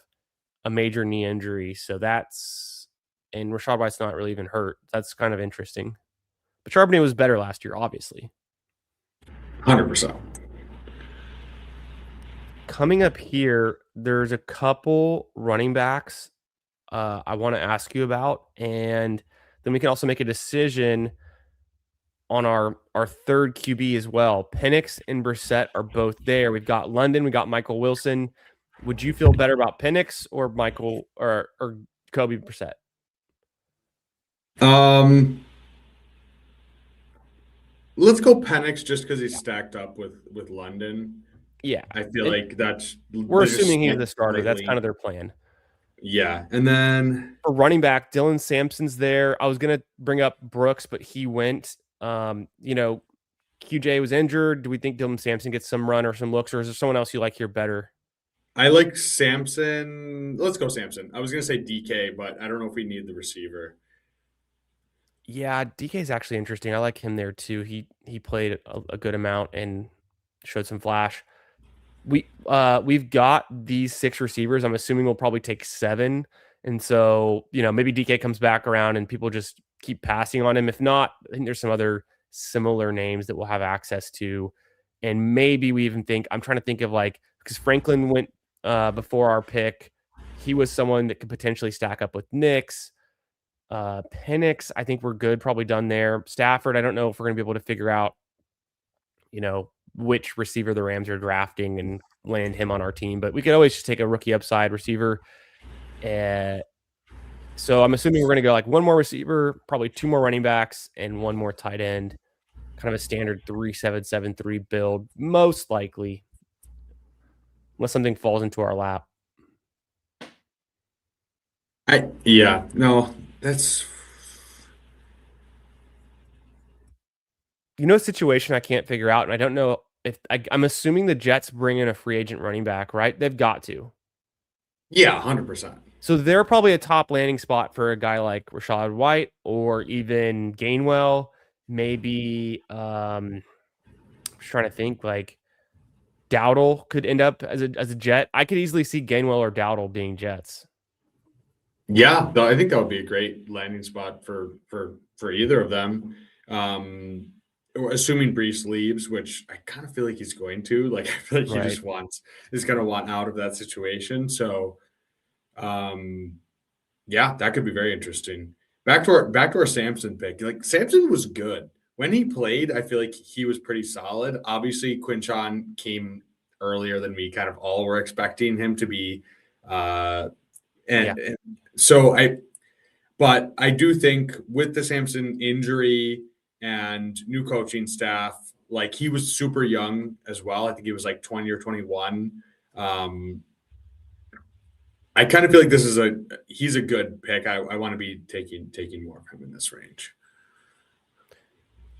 a major knee injury. So that's, and Rashad White's not really even hurt. That's kind of interesting. But Charbonnet was better last year, obviously. 100%. Coming up here, there's a couple running backs I want to ask you about, and then we can also make a decision on our third QB as well. Penix and Brissett are both there. We've got London, we got Michael Wilson. Would you feel better about Penix or Michael or Kobe Brissett? Let's go Penix just because he's stacked up with London. Yeah, I feel like we're assuming he's the starter. That's kind of their plan. Yeah, and then for running back, Dylan Sampson's there. I was gonna bring up Brooks, but he went. QJ was injured. Do we think Dylan Sampson gets some run or some looks, or is there someone else you like here better? I like Sampson. Let's go Sampson. I was gonna say DK, but I don't know if we need the receiver. Yeah, DK is actually interesting. I like him there too. He played a good amount and showed some flash. We've got these 6 receivers. I'm assuming we'll probably take 7. And so, maybe DK comes back around and people just keep passing on him. If not, I think there's some other similar names that we'll have access to. And maybe we even think, I'm trying to think of because Franklin went before our pick. He was someone that could potentially stack up with Knicks. Penix, I think we're good, probably done there. Stafford, I don't know if we're going to be able to figure out, which receiver the Rams are drafting and land him on our team, but we could always just take a rookie upside receiver. So I'm assuming we're going to go like 1 more receiver, probably 2 more running backs, and 1 more tight end. Kind of a standard 3-7-7-3 build, most likely, unless something falls into our lap. That's a situation I can't figure out, and I don't know if I'm assuming the Jets bring in a free agent running back, right? They've got to. Yeah, 100%. So they're probably a top landing spot for a guy like Rashad White or even Gainwell. Maybe I'm trying to think, like Dowdle could end up as a Jet. I could easily see Gainwell or Dowdle being Jets. Yeah, I think that would be a great landing spot for either of them. Assuming Brees leaves, which I kind of feel like he's going to. Like, I feel like he just is going to want out of that situation. So, yeah, that could be very interesting. Back to our Samson pick. Like, Samson was good. when he played, I feel like he was pretty solid. Obviously, Quinchon came earlier than we kind of all were expecting him to be. And so but I do think with the Samson injury and new coaching staff, like he was super young as well. I think he was like 20 or 21. I kind of feel like he's a good pick. I want to be taking more of him in this range.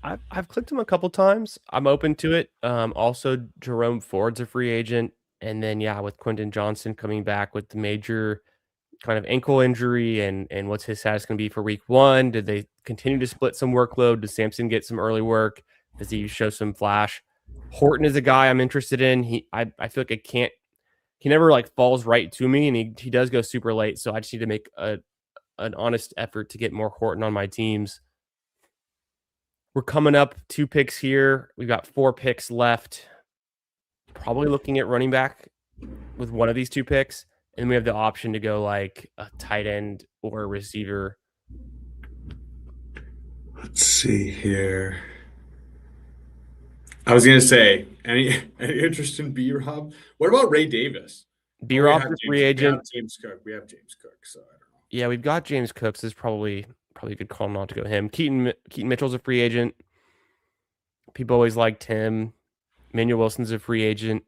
I've clicked him a couple times. I'm open to it. Also, Jerome Ford's a free agent, and then with Quentin Johnson coming back with the major kind of ankle injury, and what's his status going to be for week 1? Did they continue to split some workload? Does Samson get some early work? Does he show some flash? Horton is a guy I'm interested in. I feel like he never like falls right to me, and he does go super late. So I just need to make an honest effort to get more Horton on my teams. We're coming up 2 picks here. We've got 4 picks left. Probably looking at running back with one of these 2 picks. And we have the option to go like a tight end or a receiver. Let's see here. I was gonna say, any interest in B-Rob? What about Ray Davis? B-Rob's a free agent. We have James Cook, so I don't know. Yeah, we've got James Cook. So this is probably a good call not to go him. Keaton Mitchell's a free agent. People always liked him. Manuel Wilson's a free agent.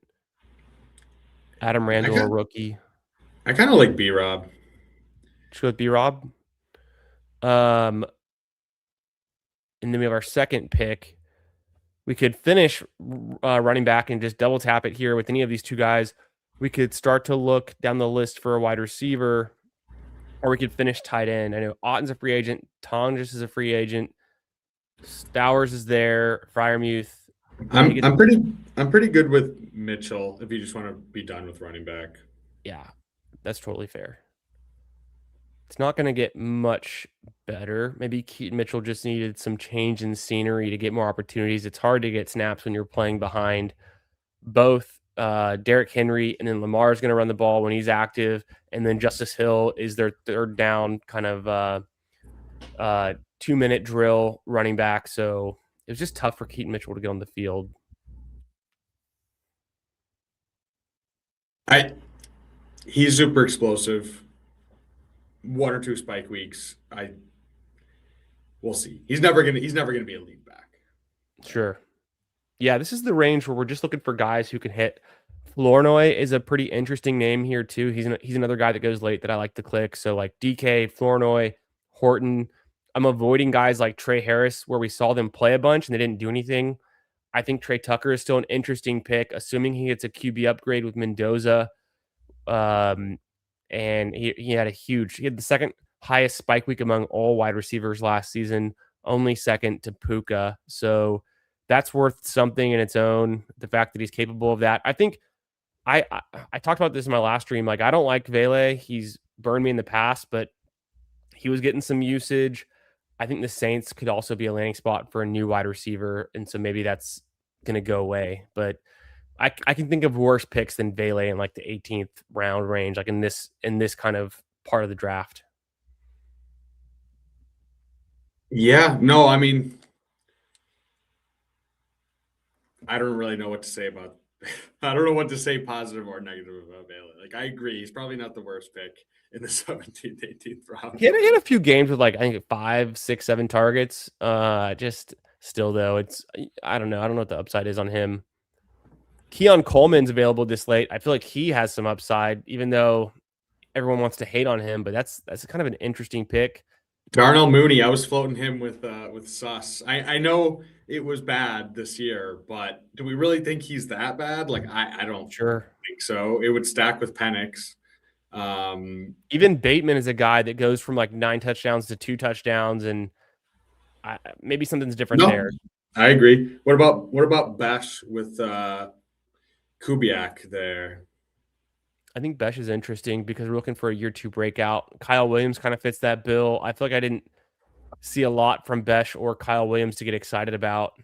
Adam Randall, a rookie. I kind of like B-Rob. Let's go with B-Rob. And then we have our second pick. We could finish running back and just double tap it here with any of these 2 guys. We could start to look down the list for a wide receiver, or we could finish tight end. I know Otten's a free agent. Tonjes is a free agent. Stowers is there. Freiermuth. I'm pretty good with Mitchell if you just want to be done with running back. Yeah, that's totally fair. It's not going to get much better. Maybe Keaton Mitchell just needed some change in scenery to get more opportunities. It's hard to get snaps when you're playing behind both Derrick Henry, and then Lamar is going to run the ball when he's active, and then Justice Hill is their third down kind of 2-minute drill running back. So it was just tough for Keaton Mitchell to get on the field. He's super explosive. 1 or 2 spike weeks. We'll see. He's never gonna be a lead back. Sure. Yeah, this is the range where we're just looking for guys who can hit. Flournoy is a pretty interesting name here too. He's another guy that goes late that I like to click. So like DK, Flournoy, Horton. I'm avoiding guys like Trey Harris where we saw them play a bunch and they didn't do anything. I think Trey Tucker is still an interesting pick, assuming he gets a QB upgrade with Mendoza. And he had the second highest spike week among all wide receivers last season, only second to Puka. So that's worth something in its own. The fact that he's capable of that. I think I talked about this in my last stream. Like, I don't like Vele. He's burned me in the past, but he was getting some usage. I think the Saints could also be a landing spot for a new wide receiver. And so maybe that's going to go away, but I can think of worse picks than Vele in like the 18th round range, like in this kind of part of the draft. Yeah, no, I mean, I don't really know what to say about. I don't know what to say positive or negative about Vele. Like, I agree, he's probably not the worst pick in the 17th, 18th round. He had a few games with like, I think 5, 6, 7 targets. Just still though, I don't know what the upside is on him. Keon Coleman's available this late. I feel like he has some upside, even though everyone wants to hate on him. But that's kind of an interesting pick. Darnell Mooney, I was floating him with Sus. I know it was bad this year, but do we really think he's that bad? Like, I don't think so. It would stack with Penix. Even Bateman is a guy that goes from like 9 touchdowns to 2 touchdowns, and maybe something's different there. I agree. What about Besh with Kubiak there? I think Besh is interesting because we're looking for a year 2 breakout. Kyle Williams kind of fits that bill. I feel like I didn't see a lot from Besh or Kyle Williams to get excited about.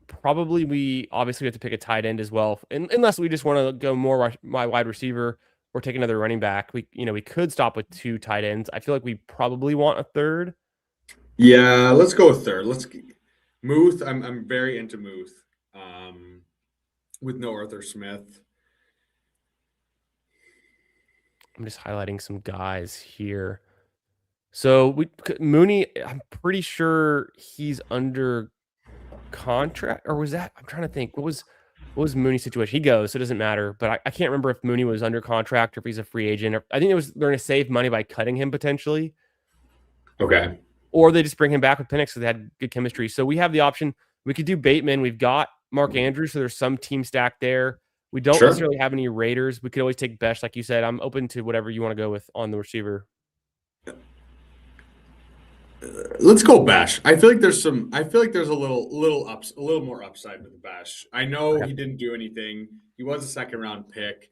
Probably we obviously have to pick a tight end as well, unless we just want to go more my wide receiver. or take another running back. We could stop with 2 tight ends. I feel like we probably want a third. Yeah, let's go with third. Muth. I'm very into Muth. With no Arthur Smith. I'm just highlighting some guys here. So Mooney, I'm pretty sure he's under contract, or was that? I'm trying to think. What was Mooney's situation? He goes, so it doesn't matter. But I can't remember if Mooney was under contract or if he's a free agent. I think they're going to save money by cutting him potentially. Okay. Or they just bring him back with Penix because they had good chemistry. So we have the option. We could do Bateman. We've got Mark Andrews, so there's some team stack there. We don't necessarily have any Raiders. We could always take Besh, like you said. I'm open to whatever you want to go with on the receiver. Let's go Besh. I feel like there's a little more upside with Besh. I know he didn't do anything. He was a second round pick.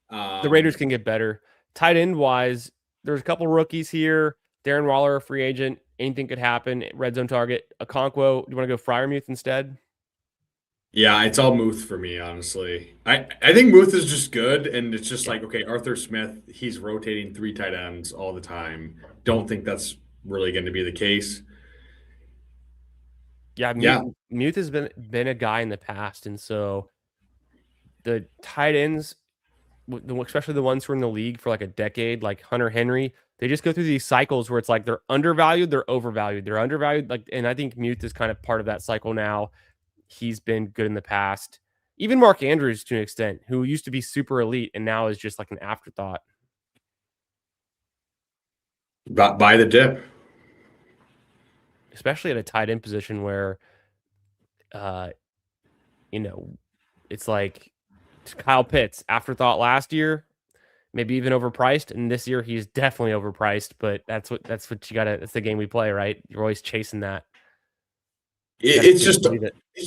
The Raiders can get better. Tight end wise, there's a couple rookies here. Darren Waller, a free agent. Anything could happen. Red zone target. Okonkwo. Do you want to go Freiermuth instead? Yeah, it's all Muth for me, honestly. I think Muth is just good, and it's just like, okay, Arthur Smith, he's rotating 3 tight ends all the time. Don't think that's really going to be the case. Yeah, Muth has been a guy in the past, and so the tight ends, especially the ones who are in the league for like a decade, like Hunter Henry, they just go through these cycles where it's like they're undervalued, they're overvalued, they're undervalued. And I think Muth is kind of part of that cycle now. He's been good in the past. Even Mark Andrews, to an extent, who used to be super elite and now is just like an afterthought. Buy the dip. Especially at a tight end position where, it's like Kyle Pitts, afterthought last year, maybe even overpriced, and this year he's definitely overpriced. But that's what you gotta. That's the game we play, right? You're always chasing that. It's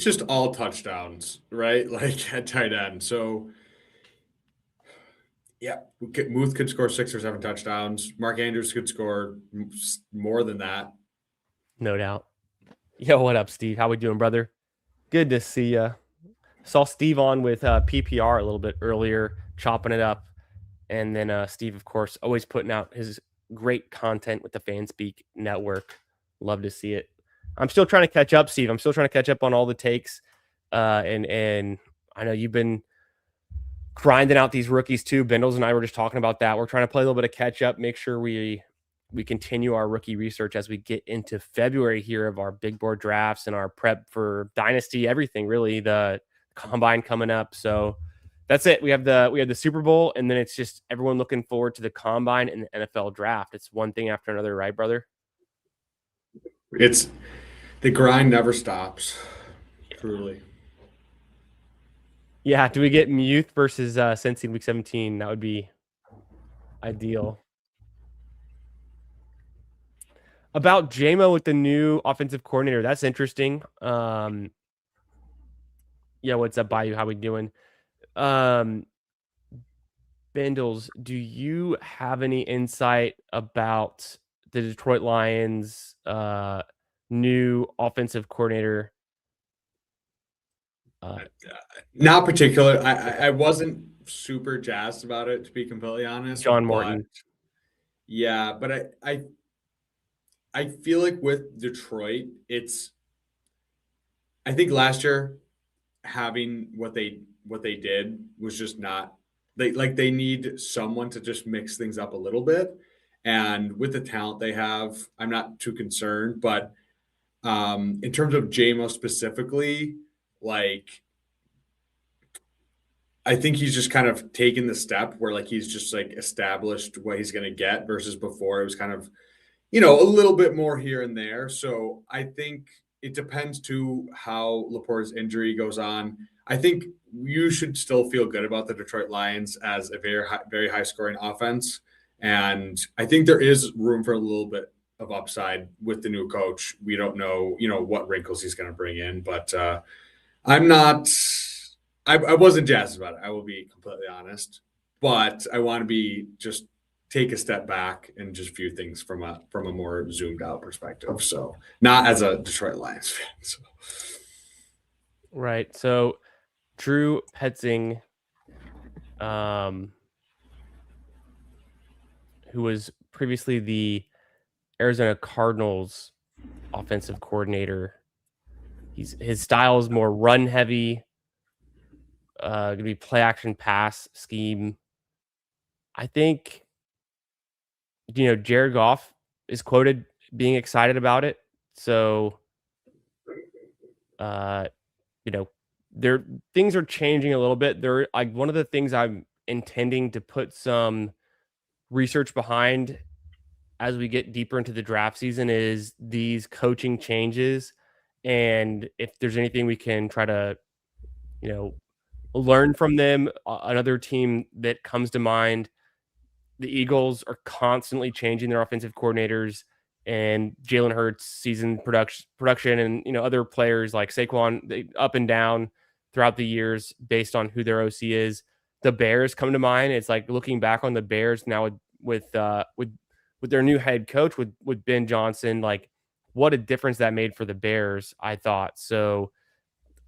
just all touchdowns, right? Like at tight end. So yeah, Muth could score 6 or 7 touchdowns. Mark Andrews could score more than that. No doubt. Yo, what up, Steve? How we doing, brother? Good to see you. Saw Steve on with PPR a little bit earlier, chopping it up. And then Steve, of course, always putting out his great content with the Fanspeak Network. Love to see it. I'm still trying to catch up, Steve. I'm still trying to catch up on all the takes. And I know you've been grinding out these rookies too. Bindles and I were just talking about that. We're trying to play a little bit of catch up, make sure we continue our rookie research as we get into February here of our big board drafts and our prep for Dynasty, everything really, the combine coming up. So that's it. We have the Super Bowl, and then it's just everyone looking forward to the combine and the NFL draft. It's one thing after another, right, brother? It's the grind never stops. Truly. Yeah. Do we get Muth versus Cincy in week 17? That would be ideal. About JMO with the new offensive coordinator. That's interesting. Yeah, what's up, Bayou? How we doing? Bindles, do you have any insight about the Detroit Lions new offensive coordinator? Not particular. I wasn't super jazzed about it, to be completely honest. John Morton. Yeah, but I feel like with Detroit, I think last year having what they did was just not they need someone to just mix things up a little bit. And with the talent they have, I'm not too concerned. But in terms of JMO specifically, like I think he's just kind of taken the step where like he's just like established what he's going to get versus before it was kind of, a little bit more here and there. So I think it depends to how Laporte's injury goes on. I think you should still feel good about the Detroit Lions as a very high scoring offense. And I think there is room for a little bit of upside with the new coach. We don't know, what wrinkles he's going to bring in, but I wasn't jazzed about it. I will be completely honest, but I want to just take a step back and just view things from a more zoomed out perspective. So not as a Detroit Lions fan. So. Right. So Drew Petzing who was previously the Arizona Cardinals offensive coordinator. His style is more run heavy, gonna be play action pass scheme. I think, Jared Goff is quoted being excited about it. So, uh, you know, there things are changing a little bit. There, like, one of the things I'm intending to put some research behind as we get deeper into the draft season is these coaching changes, and if there's anything we can try to, you know, learn from them. Another team that comes to mind, the Eagles are constantly changing their offensive coordinators, and Jalen Hurts season production and, other players like Saquon, they up and down throughout the years based on who their OC is. The Bears come to mind. It's like looking back on the Bears now with their new head coach with Ben Johnson, like what a difference that made for the Bears, I thought. So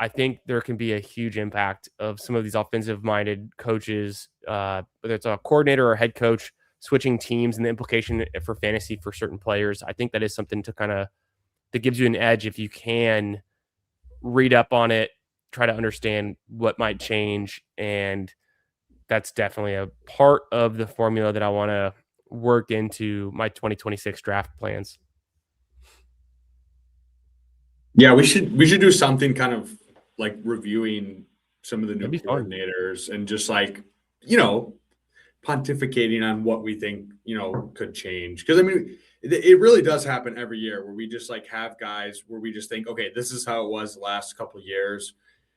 I think there can be a huge impact of some of these offensive-minded coaches, whether it's a coordinator or a head coach, switching teams and the implication for fantasy for certain players. I think that is something that gives you an edge if you can read up on it, try to understand what might change, and that's definitely a part of the formula that I want to work into my 2026 draft plans. Yeah, we should do something kind of like reviewing some of the new That'd be fun. coordinators and just like, you know, pontificating on what we think, could change. Because I mean, it really does happen every year where we just like have guys where we just think, okay, this is how it was the last couple of years.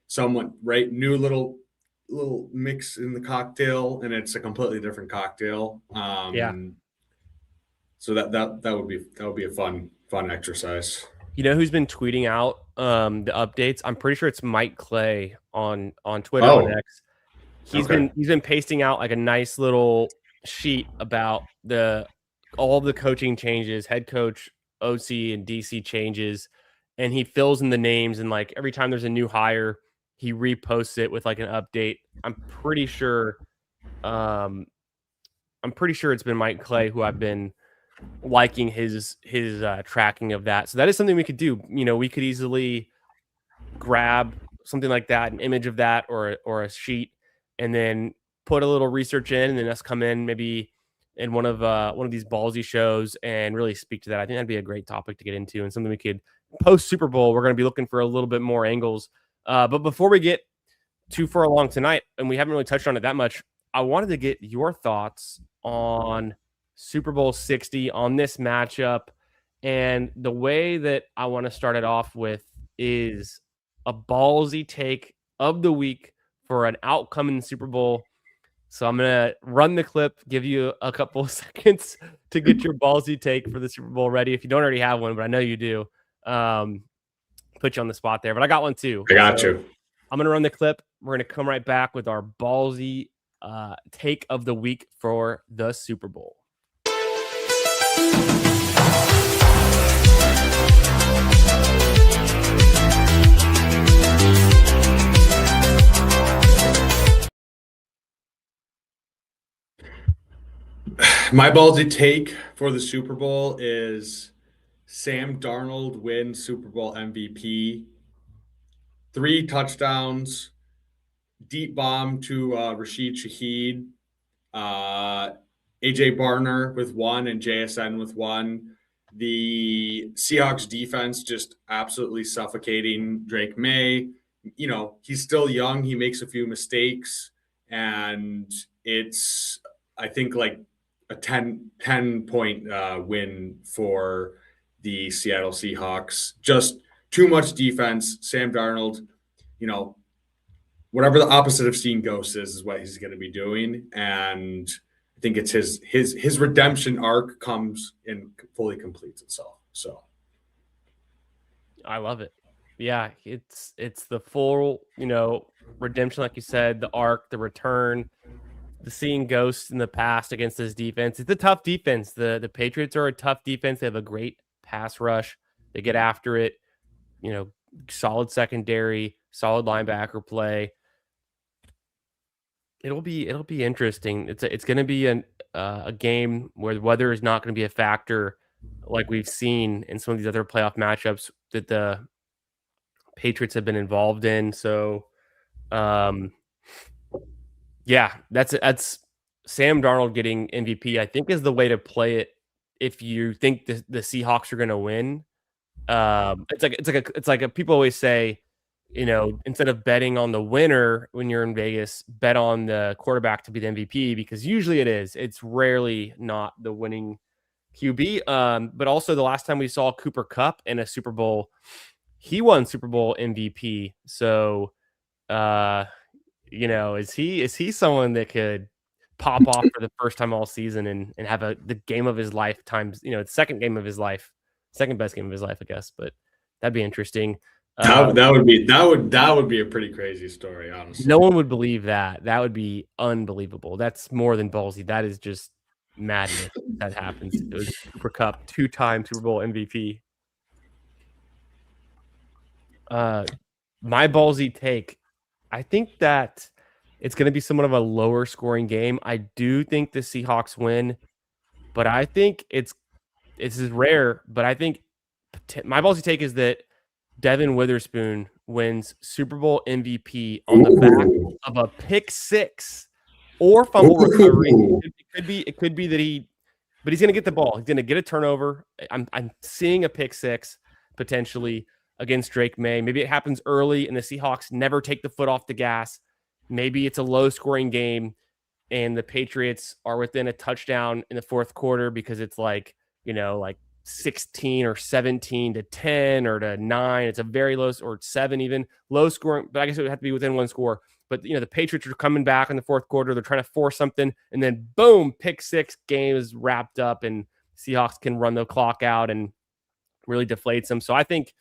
Someone, right, new little mix in the cocktail, and it's a completely different cocktail. Yeah. So that would be a fun exercise. You know who's been tweeting out the updates? I'm pretty sure it's Mike Clay on Twitter, on Oh, X. He's okay. been pasting out like a nice little sheet about all the coaching changes, head coach, OC, and DC changes, and he fills in the names, and like every time there's a new hire, he reposts it with like an update. I'm pretty sure it's been Mike Clay who I've been liking his tracking of that. So that is something we could do. We could easily grab something like that, an image of that, or a sheet, and then put a little research in, and then us come in maybe in one of these ballsy shows and really speak to that. I think that'd be a great topic to get into, and something we could post Super Bowl. We're going to be looking for a little bit more angles. But before we get too far along tonight, and we haven't really touched on it that much, I wanted to get your thoughts on Super Bowl 60, on this matchup. And the way that I want to start it off with is a ballsy take of the week for an outcome in the Super Bowl. So I'm going to run the clip, give you a couple of seconds to get your ballsy take for the Super Bowl ready. If you don't already have one, but I know you do, put you on the spot there, but I got one too. I got you. I'm going to run the clip. We're going to come right back with our ballsy take of the week for the Super Bowl. My ballsy take for the Super Bowl is Sam Darnold wins Super Bowl MVP. 3 touchdowns, deep bomb to Rashid Shaheed, AJ Barner with 1, and JSN with 1. The Seahawks defense just absolutely suffocating Drake May. He's still young. He makes a few mistakes, and it's, I think, like a 10-point win for the Seattle Seahawks. Just too much defense. Sam Darnold, whatever the opposite of seeing ghosts is what he's going to be doing. And I think it's his redemption arc comes and fully completes itself. So I love it. Yeah, it's the full, redemption, like you said, the arc, the return, the seeing ghosts in the past against this defense. It's a tough defense. The Patriots are a tough defense. They have a great pass rush. They get after it, solid secondary, solid linebacker play. It'll be interesting. It's going to be a game where the weather is not going to be a factor, like we've seen in some of these other playoff matchups that the Patriots have been involved in. So, um, yeah, that's Sam Darnold getting MVP. I think is the way to play it if you think the Seahawks are going to win. It's like people always say, instead of betting on the winner when you're in Vegas, bet on the quarterback to be the MVP because usually it is. It's rarely not the winning QB. But also the last time we saw Cooper Cup in a Super Bowl, he won Super Bowl MVP. So, uh, is he someone that could pop off for the first time all season and have the game of his lifetime, the second game of his life, second best game of his life, I guess. But that'd be interesting. That would be a pretty crazy story, honestly. No one would believe that. That would be unbelievable. That's more than ballsy. That is just madness that happens. It was Cooper Cup, two-time Super Bowl MVP. My ballsy take, I think that it's going to be somewhat of a lower scoring game. I do think the Seahawks win, but I think it's rare. But I think my ballsy take is that Devin Witherspoon wins Super Bowl MVP on the back of a pick six or fumble recovery. It could be that but he's going to get the ball. He's going to get a turnover. I'm seeing a pick six potentially against Drake May. Maybe it happens early and the Seahawks never take the foot off the gas. Maybe it's a low scoring game and the Patriots are within a touchdown in the fourth quarter because it's like 16 or 17 to 10 or to 9. It's a very low, or 7 even, low scoring, but I guess it would have to be within one score. But, the Patriots are coming back in the fourth quarter. They're trying to force something, and then boom, pick six, game is wrapped up, and Seahawks can run the clock out and really deflates them. So I think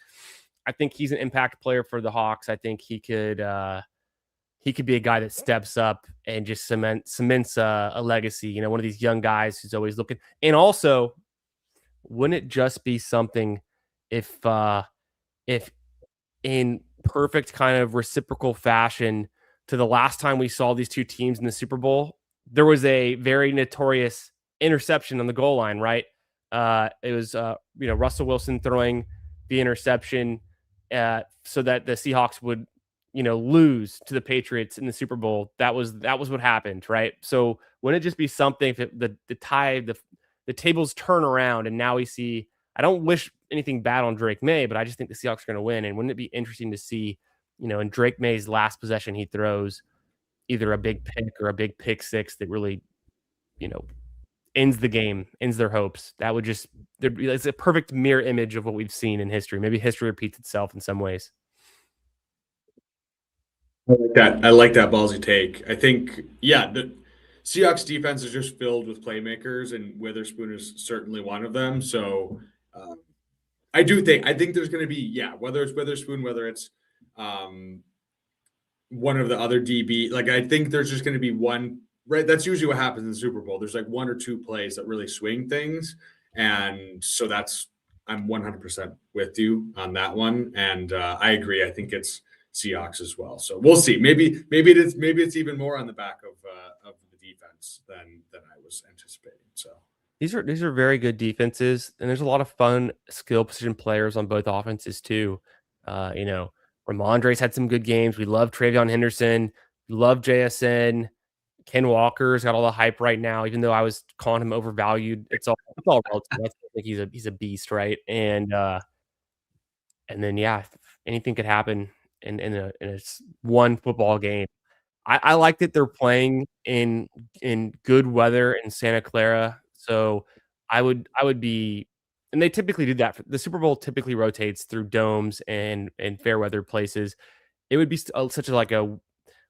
he's an impact player for the Hawks. I think he could be a guy that steps up and just cements a legacy. One of these young guys who's always looking. And also, wouldn't it just be something if in perfect kind of reciprocal fashion to the last time we saw these two teams in the Super Bowl, there was a very notorious interception on the goal line, right? It was Russell Wilson throwing the interception so that the Seahawks would lose to the Patriots in the Super Bowl. That was what happened, right? So wouldn't it just be something if the tables turn around and now we see, I don't wish anything bad on Drake May, but I just think the Seahawks are going to win. And wouldn't it be interesting to see, in Drake May's last possession, he throws either a big pick or a big pick six that really, ends the game, ends their hopes. That would just, it's a perfect mirror image of what we've seen in history. Maybe history repeats itself in some ways. I like that ballsy take. I think, the Seahawks defense is just filled with playmakers, and Witherspoon is certainly one of them. So I think there's going to be, whether it's Witherspoon, whether it's one of the other DB, like I think there's just going to be one, right? That's usually what happens in the Super Bowl. There's like one or two plays that really swing things. And so I'm 100% with you on that one. And I agree. I think it's Seahawks as well. So we'll see. Maybe it's even more on the back of the defense than I was anticipating. So these are very good defenses, and there's a lot of fun skill position players on both offenses too. Ramondre's had some good games. We love Travion Henderson. We love JSN. Ken Walker's got all the hype right now, even though I was calling him overvalued. It's all relative. I think he's a beast, right? And then anything could happen in a one football game. I like that they're playing in good weather in Santa Clara, so I would be, and they typically do that. The Super Bowl typically rotates through domes and fair weather places. It would be such a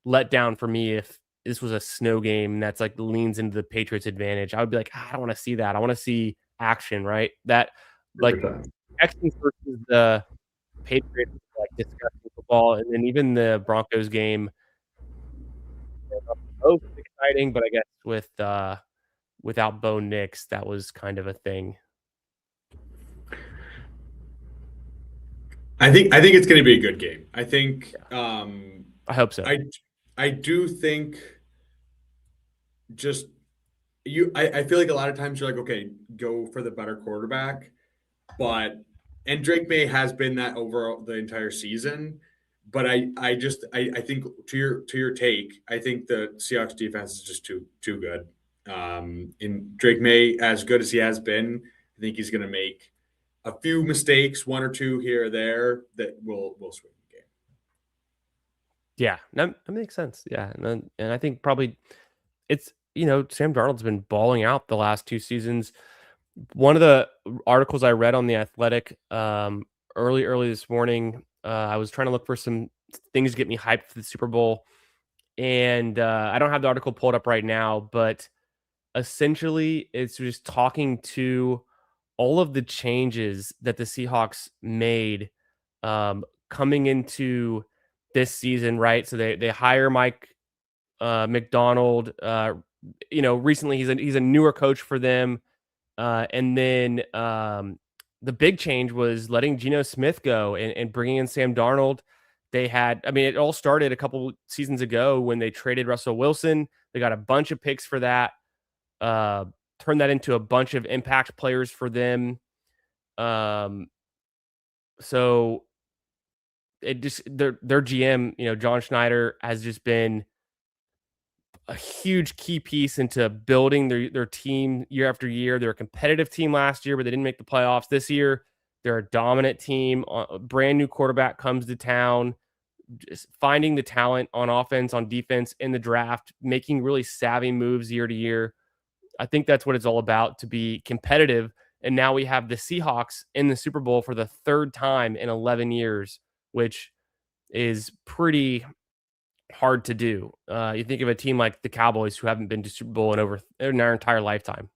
letdown for me if this was a snow game that's like leans into the Patriots' advantage. I would be like, I don't want to see that. I want to see action, right? That like Texans versus the Patriots, like disgusting football, and then even the Broncos game, both exciting, but I guess without Bo Nix, that was kind of a thing. I think it's going to be a good game. I think I hope so. I do think just I feel like a lot of times you're like, okay, go for the better quarterback, but and Drake May has been that over the entire season. But I think to your take, I think the Seahawks defense is just too good. In Drake May, as good as he has been, I think he's going to make a few mistakes, one or two here or there, that will swing the game. Yeah, that makes sense. Yeah, and I think probably it's Sam Darnold's been balling out the last 2 seasons. One of the articles I read on The Athletic early this morning, I was trying to look for some things to get me hyped for the Super Bowl, and I don't have the article pulled up right now, but essentially it's just talking to all of the changes that the Seahawks made coming into this season, right? So they hire Mike McDonald. Recently he's a newer coach for them, and then the big change was letting Geno Smith go and bringing in Sam Darnold. It all started a couple seasons ago when they traded Russell Wilson. They got a bunch of picks for that. Uh, Turned that into a bunch of impact players for them. So it just their GM, John Schneider, has just been a huge key piece into building their team year after year. They're a competitive team last year, but they didn't make the playoffs. This year, they're a dominant team. A brand new quarterback comes to town, just finding the talent on offense, on defense in the draft, making really savvy moves year to year. I think that's what it's all about, to be competitive. And now we have the Seahawks in the Super Bowl for the third time in 11 years, which is pretty hard to do. You think of a team like the Cowboys, who haven't been to Super Bowl in their entire lifetime.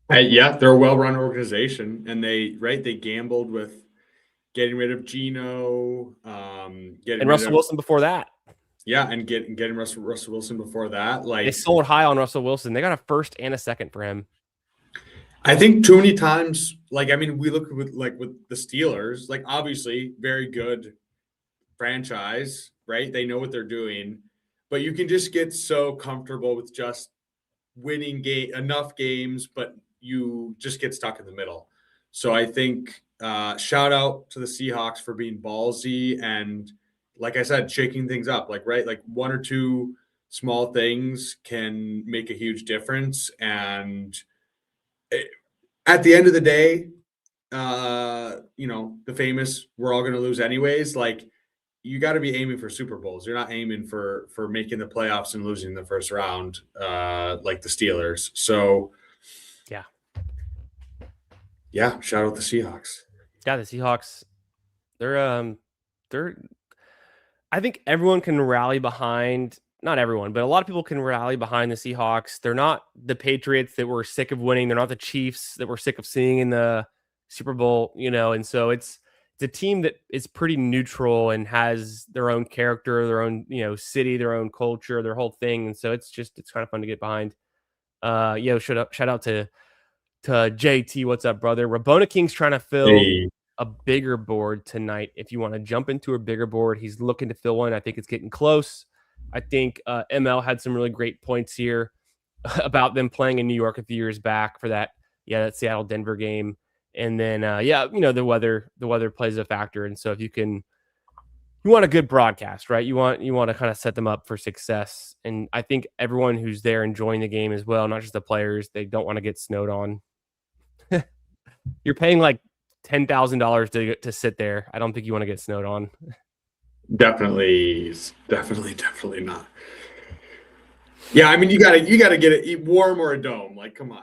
Yeah, they're a well-run organization, and they gambled with getting rid of Geno, And Russell Wilson before that. Yeah, and getting Russell Wilson before that. Like, they sold high on Russell Wilson. They got a first and a second for him. I think too many times, we look with the Steelers, obviously very good franchise, right? They know what they're doing, but you can just get so comfortable with just winning enough games, but you just get stuck in the middle. So I think shout out to the Seahawks for being ballsy and, like I said, shaking things up. One or two small things can make a huge difference. And at the end of the day, the famous "we're all going to lose anyways." You got to be aiming for Super Bowls. You're not aiming for making the playoffs and losing the first round, like the Steelers. So, yeah. Shout out the Seahawks. Yeah, the Seahawks. They're. I think everyone can rally behind. Not everyone, but a lot of people can rally behind the Seahawks. They're not the Patriots that were sick of winning. They're not the Chiefs that we're sick of seeing in the Super Bowl. And so it's a team that is pretty neutral and has their own character, their own, city, their own culture, their whole thing. And so it's kind of fun to get behind. Shout out to JT. What's up, brother? Rabona King's trying to fill a bigger board tonight. If you want to jump into a bigger board, he's looking to fill one. I think it's getting close. I think ML had some really great points here about them playing in New York a few years back for that Seattle-Denver game. And then, the weather plays a factor. And so if you want a good broadcast, right? You want to kind of set them up for success. And I think everyone who's there enjoying the game as well, not just the players, they don't want to get snowed on. You're paying like $10,000 to sit there. I don't think you want to get snowed on. Definitely not. Yeah, you gotta get it warm or a dome. Come on.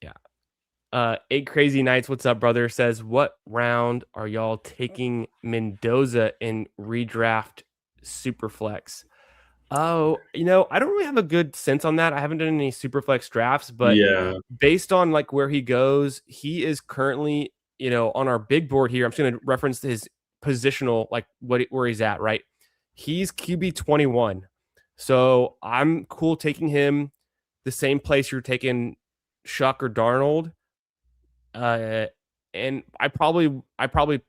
Yeah. 8 Crazy Nights, what's up, brother? Says, what round are y'all taking Mendoza in redraft Superflex? Oh, I don't really have a good sense on that. I haven't done any Superflex drafts, but based on where he goes, he is currently, on our big board here. I'm just going to reference his positional, where he's at, right? He's QB 21. So I'm cool taking him the same place you're taking Shuck or Darnold. And I probably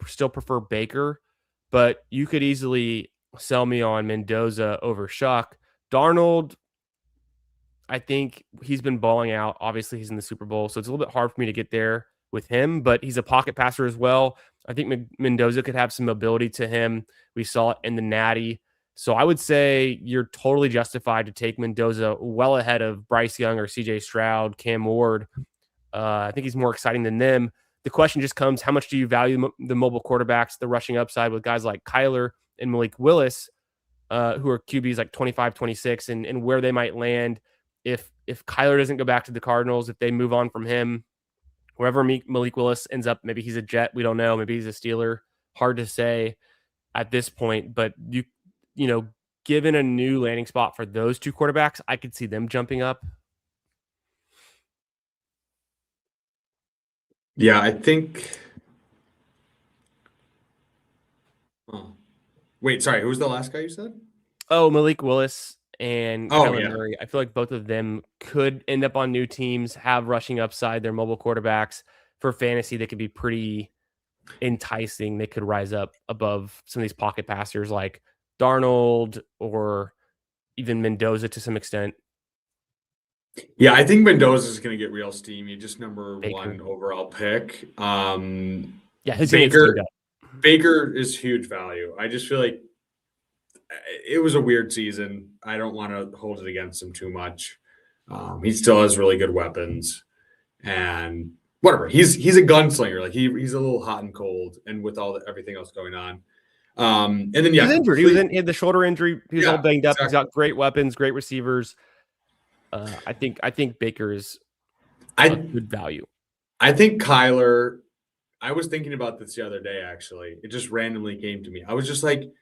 still prefer Baker, but you could easily sell me on Mendoza over Shuck. Darnold, I think he's been balling out. Obviously, he's in the Super Bowl, so it's a little bit hard for me to get there with him, but he's a pocket passer as well. I think Mendoza could have some mobility to him. We saw it in the Natty. So I would say you're totally justified to take Mendoza well ahead of Bryce Young or CJ Stroud, Cam Ward. I think he's more exciting than them. The question just comes, how much do you value the mobile quarterbacks, the rushing upside with guys like Kyler and Malik Willis, who are QBs like 25, 26, and where they might land if Kyler doesn't go back to the Cardinals, if they move on from him, wherever Malik Willis ends up, maybe he's a Jet, we don't know. Maybe he's a Steeler. Hard to say at this point, but you know, given a new landing spot for those two quarterbacks, I could see them jumping up. Yeah, I think. Oh. Wait, sorry. Who was the last guy you said? Oh, Malik Willis and Kyler Yeah. Murray. I feel like both of them could end up on new teams, have rushing upside. They're mobile quarterbacks. For fantasy, they could be pretty enticing. They could rise up above some of these pocket passers like Darnold or even Mendoza to some extent. Yeah, I think Mendoza is going to get real steamy. Just number Baker. 1 overall pick. Yeah, his Baker is huge value. I just feel like it was a weird season. I don't want to hold it against him too much. He still has really good weapons, and whatever. He's a gunslinger. Like he's a little hot and cold, and with everything else going on. And then he was injured. He had the shoulder injury. He was all banged up. Exactly. He's got great weapons, great receivers. I think Baker is a good value. I think Kyler. I was thinking about this the other day. Actually, it just randomly came to me. I was just like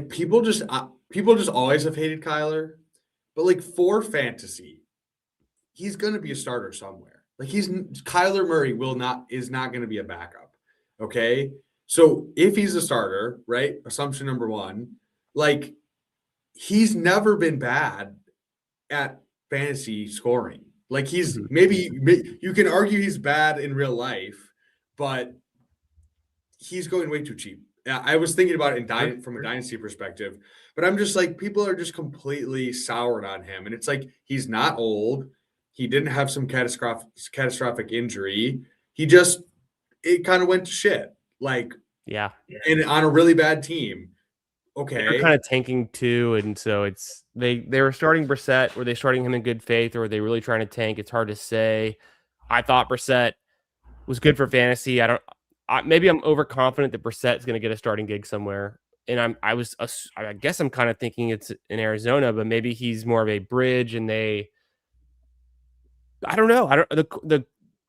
people just always have hated Kyler, but like for fantasy, he's going to be a starter somewhere. Like Kyler Murray is not going to be a backup. Okay, so if he's a starter, right? Assumption number 1, like he's never been bad at fantasy scoring. Like he's maybe you can argue he's bad in real life, but he's going way too cheap. I was thinking about it from a dynasty perspective, but I'm just like, people are just completely soured on him. And it's like, he's not old. He didn't have some catastrophic injury. It kind of went to shit. Like, yeah. And on a really bad team. Okay. They're kind of tanking too. And so they were starting Brissett. Were they starting him in good faith, or were they really trying to tank? It's hard to say. I thought Brissett was good for fantasy. Maybe I'm overconfident that Brissett's going to get a starting gig somewhere. And I guess I'm kind of thinking it's in Arizona, but maybe he's more of a bridge and I don't know.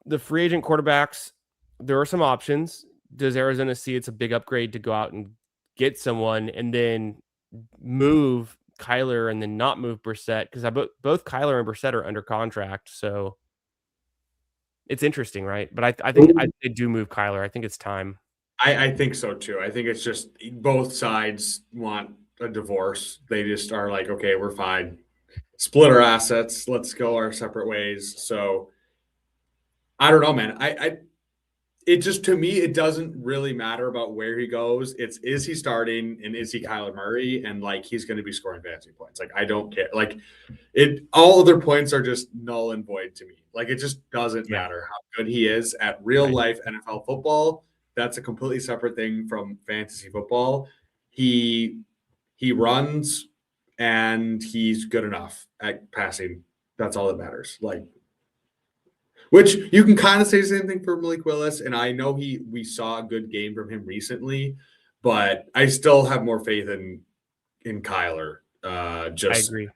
The free agent quarterbacks, there are some options. Does Arizona see it's a big upgrade to go out and get someone and then move Kyler and then not move Brissett? Because both Kyler and Brissett are under contract. So it's interesting, right? But I think they do move Kyler. I think it's time. I think so too. I think it's just both sides want a divorce. They just are like, okay, we're fine. Split our assets. Let's go our separate ways. So I don't know, man. It just, to me, it doesn't really matter about where he goes. Is he starting and is he Kyler Murray? And like, he's going to be scoring fantasy points. Like, I don't care. Like all other points are just null and void to me. Like, it just doesn't matter how good he is at real life NFL football. That's a completely separate thing from fantasy football. He runs and he's good enough at passing. That's all that matters. Like, which you can kind of say the same thing for Malik Willis. And I know we saw a good game from him recently, but I still have more faith in Kyler. I agree.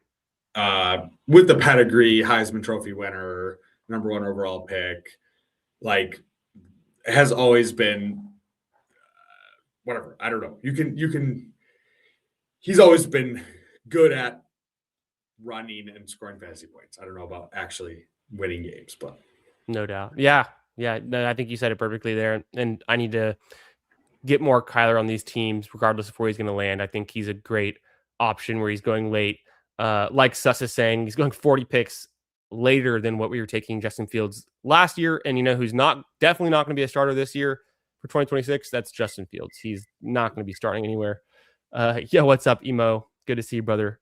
With the pedigree, Heisman Trophy winner, number 1 overall pick, like, has always been whatever. I don't know. He's always been good at running and scoring fantasy points. I don't know about actually winning games, but no doubt. Yeah. No, I think you said it perfectly there. And I need to get more Kyler on these teams, regardless of where he's going to land. I think he's a great option where he's going late. Like Suss is saying, he's going 40 picks later than what we were taking Justin Fields last year. And you know who's definitely not going to be a starter this year for 2026? That's Justin Fields. He's not going to be starting anywhere. What's up, Emo? Good to see you, brother.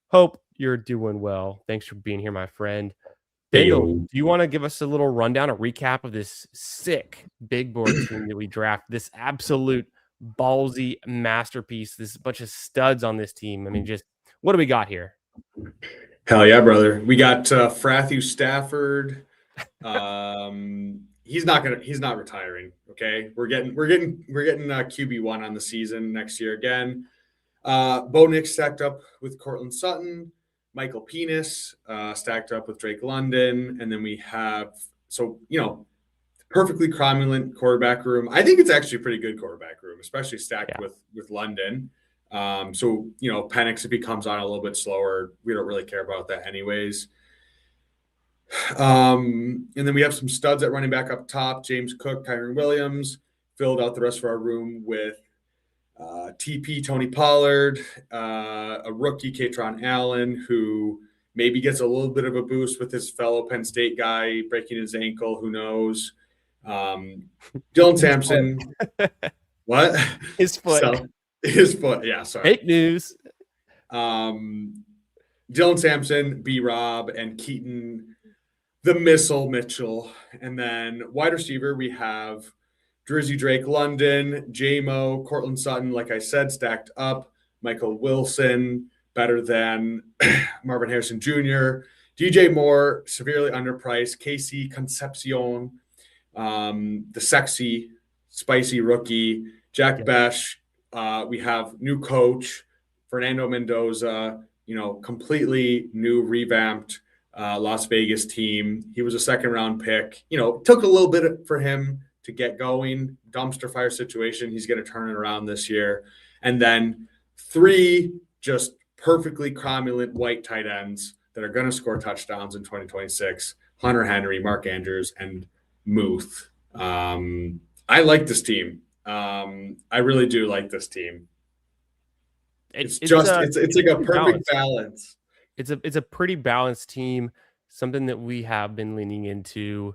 Hope you're doing well. Thanks for being here, my friend. Hey, Bindle, yo. do you want to give us a little rundown, a recap of this sick big board team that we draft? This absolute ballsy masterpiece. This bunch of studs on this team. I mean, just what do we got here? Hell yeah, brother. We got Frathu Stafford. He's not retiring. Okay. We're getting QB1 on the season next year again. Bo Nix stacked up with Cortland Sutton, Michael Penis stacked up with Drake London, and then we have perfectly cromulent quarterback room. I think it's actually a pretty good quarterback room, especially stacked with London. Penix, if he comes on a little bit slower, we don't really care about that anyways. And then we have some studs at running back up top. James Cook, Kyron Williams filled out the rest of our room with TP Tony Pollard, a rookie Katron Allen, who maybe gets a little bit of a boost with his fellow Penn State guy breaking his ankle. Who knows? Dylan Sampson. What? His foot. His foot. Yeah, sorry. Fake news. Dylan Sampson, B-Rob, and Keaton, the Missile Mitchell. And then wide receiver, we have Drizzy Drake London, J-Mo, Cortland Sutton, like I said, stacked up. Michael Wilson, better than Marvin Harrison Jr. DJ Moore, severely underpriced. Casey Concepcion, the sexy, spicy rookie. Jack Besh. We have new coach, Fernando Mendoza, completely new, revamped Las Vegas team. He was a second-round pick. Took a little bit for him to get going. Dumpster fire situation. He's going to turn it around this year. And then 3 just perfectly cromulent white tight ends that are going to score touchdowns in 2026. Hunter Henry, Mark Andrews, and Muth. I like this team. I really do like this team. It's like a perfect balance. It's a pretty balanced team. Something that we have been leaning into.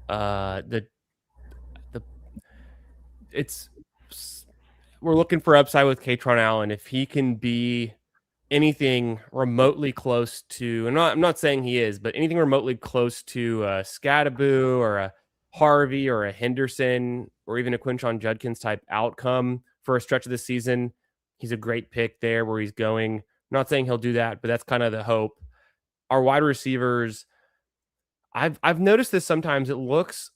We're looking for upside with Katron Allen. If he can be anything remotely close to, and I'm not saying he is, but anything remotely close to a Scadaboo or a Harvey or a Henderson or even a Quinshon Judkins type outcome for a stretch of the season, he's a great pick there where he's going. I'm not saying he'll do that, but that's kind of the hope. Our wide receivers, I've noticed this sometimes. It looks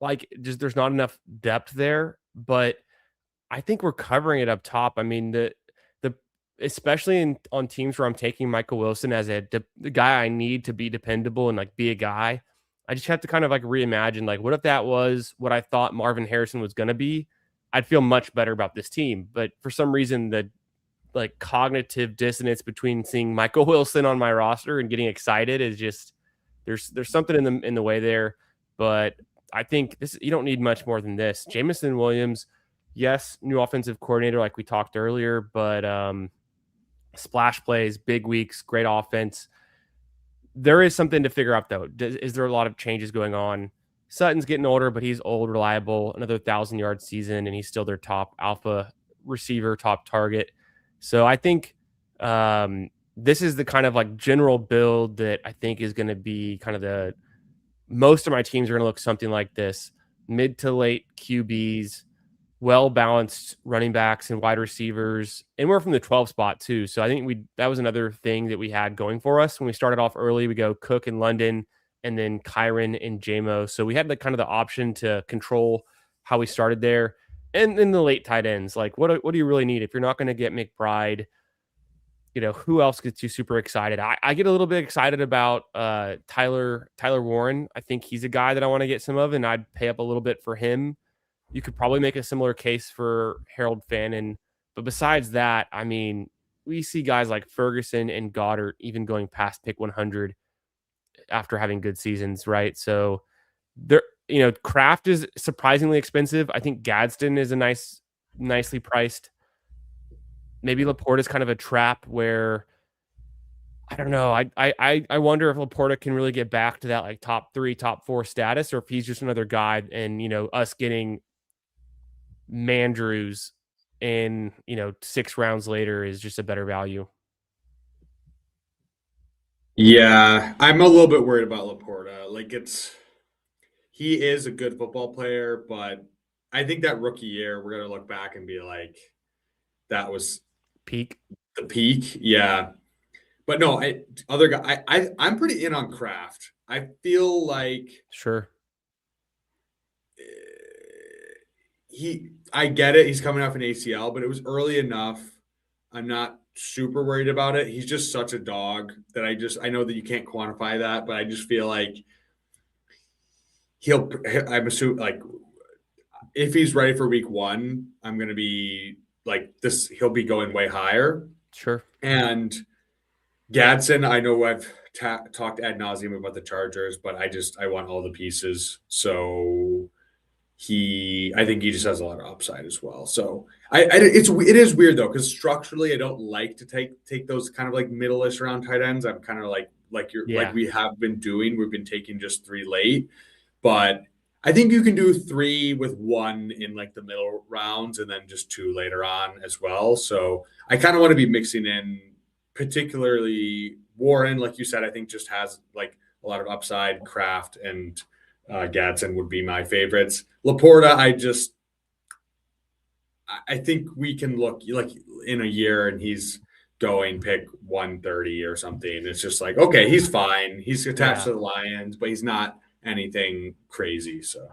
like just there's not enough depth there, but I think we're covering it up top. I mean, the especially on teams where I'm taking Michael Wilson as the guy I need to be dependable and like be a guy. I just have to kind of like reimagine, like, what if that was what I thought Marvin Harrison was going to be? I'd feel much better about this team. But for some reason, the like cognitive dissonance between seeing Michael Wilson on my roster and getting excited is just there's something in the way there. But I think you don't need much more than this. Jameson Williams, yes, new offensive coordinator, like we talked earlier, but splash plays, big weeks, great offense. There is something to figure out, though. Is there a lot of changes going on? Sutton's getting older, but he's old, reliable, another 1,000-yard season, and he's still their top alpha receiver, top target. So I think this is the kind of like general build that I think is going to be kind of most of my teams are going to look something like this. Mid to late QBs, well-balanced running backs and wide receivers, and we're from the 12 spot too. So I think that was another thing that we had going for us. When we started off early, we go Cook and London, and then Kyron and J-Mo. So we had kind of the option to control how we started there. And then the late tight ends, like what do you really need if you're not going to get McBride? Who else gets you super excited? I get a little bit excited about Tyler Warren. I think he's a guy that I want to get some of, and I'd pay up a little bit for him. You could probably make a similar case for Harold Fannin. But besides that, I mean, we see guys like Ferguson and Goddard even going past pick 100 after having good seasons, right? So Kraft is surprisingly expensive. I think Gadsden is nicely priced. Maybe Laporta is kind of a trap where I don't know. I wonder if Laporta can really get back to that like top 3, top 4 status, or if he's just another guy and us getting Mandrews and 6 rounds later is just a better value. Yeah, I'm a little bit worried about Laporta. Like he is a good football player, but I think that rookie year we're gonna look back and be like, that was Peak. the peak. Yeah. But no, other guy I'm pretty in on Kraft. I feel like Sure. I get it, he's coming off an ACL, but it was early enough. I'm not super worried about it. He's just such a dog that I know that you can't quantify that, but I just feel like I'm assuming like if he's ready for week 1, I'm gonna be like this, he'll be going way higher. Sure. And Gadsden, I know I've talked ad nauseum about the Chargers, but I want all the pieces. So I think he just has a lot of upside as well. So it is weird though, because structurally I don't like to take those kind of like middle-ish round tight ends. I'm kind of like we have been doing. We've been taking just 3 late, but I think you can do 3 with 1 in like the middle rounds and then just 2 later on as well. So I kind of want to be mixing in, particularly Warren, like you said, I think just has like a lot of upside. Kraft and Gadsden would be my favorites. Laporta, I think we can look like in a year and he's going pick 130 or something. It's just like, okay, he's fine. He's attached to the Lions, but he's not anything crazy. So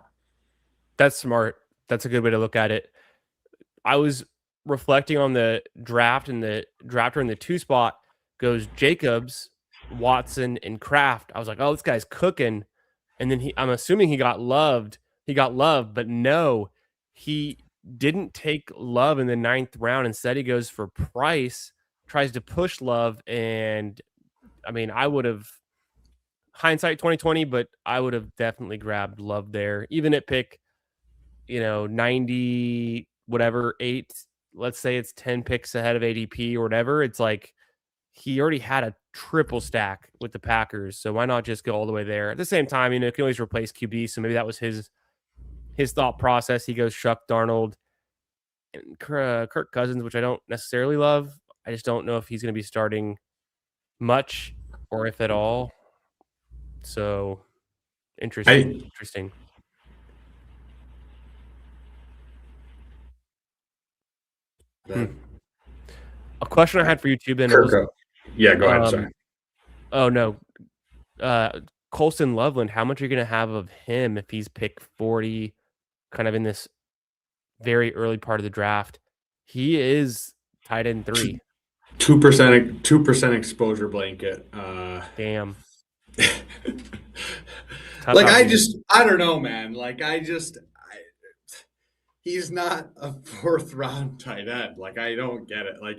that's smart. That's a good way to look at it. I was reflecting on the draft, and the drafter in the 2 spot goes Jacobs, Watson, and Kraft. I was like, oh, this guy's cooking. And then I'm assuming he got loved. He got loved, but no, he didn't take Love in the 9th round. Instead, he goes for Price, tries to push Love. And I mean, I would have, hindsight 2020, but I would have definitely grabbed Love there, even at pick, 90, whatever, 8. Let's say it's 10 picks ahead of ADP or whatever. It's like he already had a triple stack with the Packers, so why not just go all the way there? At the same time, you can always replace QB, so maybe that was his thought process. He goes Chuck Darnold and Kirk Cousins, which I don't necessarily love. I just don't know if he's going to be starting much or if at all. So interesting. A question I had for you too, Ben. Yeah, go ahead. Sorry. Oh no, Colston Loveland. How much are you going to have of him if he's pick 40, kind of in this very early part of the draft? He is tight end 3. 2% exposure blanket. Damn. Like I don't know, man. Like he's not a 4th round tight end. Like I don't get it. Like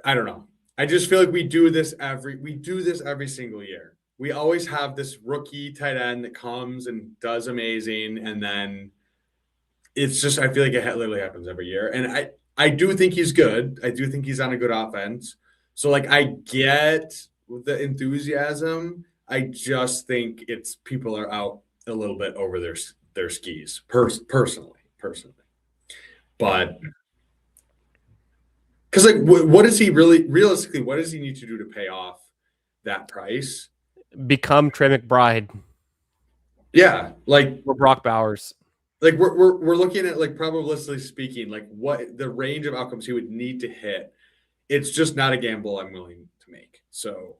I don't know. I just feel like we do this every single year. We always have this rookie tight end that comes and does amazing, and then it's just I feel like it literally happens every year. And I do think he's good. I do think he's on a good offense. So like I get the enthusiasm. I just think it's people are out a little bit over their skis personally. But because like what does he realistically, what does he need to do to pay off that price? Become Trey McBride. Yeah, like or Brock Bowers. Like we're looking at like probabilistically speaking, like what the range of outcomes he would need to hit. It's just not a gamble I'm willing to make. So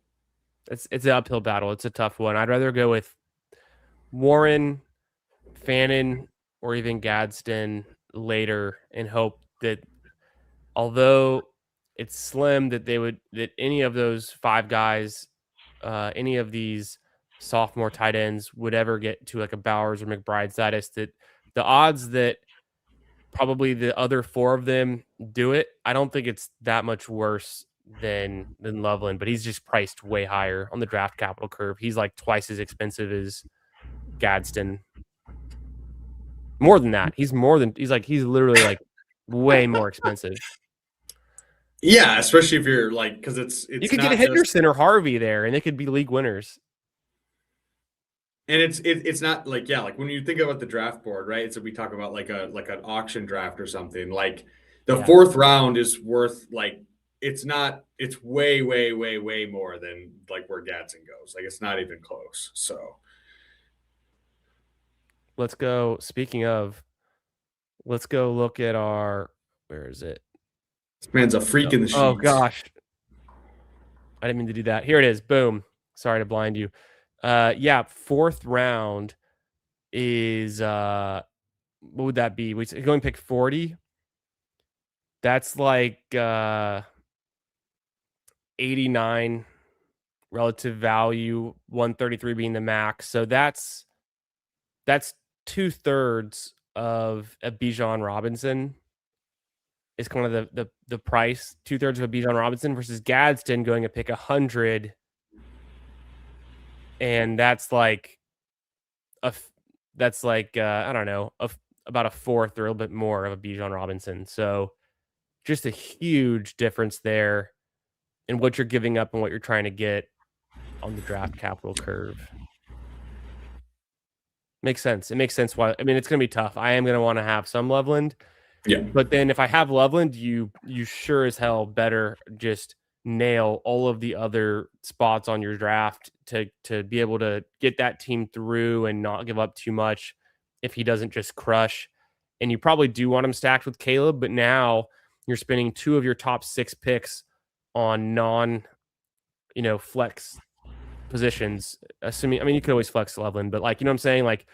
it's an uphill battle. It's a tough one. I'd rather go with Warren, Fannin, or even Gadsden later and hope that, although it's slim that any of those 5 guys, any of these sophomore tight ends would ever get to like a Bowers or McBride status, that the odds that probably the other 4 of them do it, I don't think it's that much worse than Loveland, but he's just priced way higher on the draft capital curve. He's like twice as expensive as Gadsden. More than that. He's literally like way more expensive. Yeah, especially if you're like, because it's you could get a Henderson or Harvey there, and they could be league winners. And it's not like, yeah, like when you think about the draft board, right? So we talk about like an auction draft or something. Like the Yeah. fourth round is worth like it's not it's way, way, way, way more than like where Gadsden goes. Like it's not even close. So Let's go. Speaking of, let's go look at our, where is it? this man's a freak in the Oh sheets. gosh. I didn't mean to do that. Here it is. Boom. Sorry to blind you. Yeah, fourth round is what would that be? We going pick 40. That's like 89 relative value, 133 being the max. So that's 2/3 of a Bijan Robinson is kind of the price. 2/3 of a Bijan Robinson versus Gadsden going to pick 100, and that's like I don't know, about a fourth or a little bit more of a Bijan Robinson. So just a huge difference there in what you're giving up and what you're trying to get on the draft capital curve. Makes sense. It makes sense why. I mean, it's gonna be tough. I am gonna want to have some Loveland, Yeah. but then if I have Loveland, you sure as hell better just nail all of the other spots on your draft to be able to get that team through and not give up too much if he doesn't just crush. And you probably do want him stacked with Caleb, but now you're spending 2 of your top 6 picks on flex positions. Assuming, I mean, you could always flex Loveland, but like, you know what I'm saying? Like,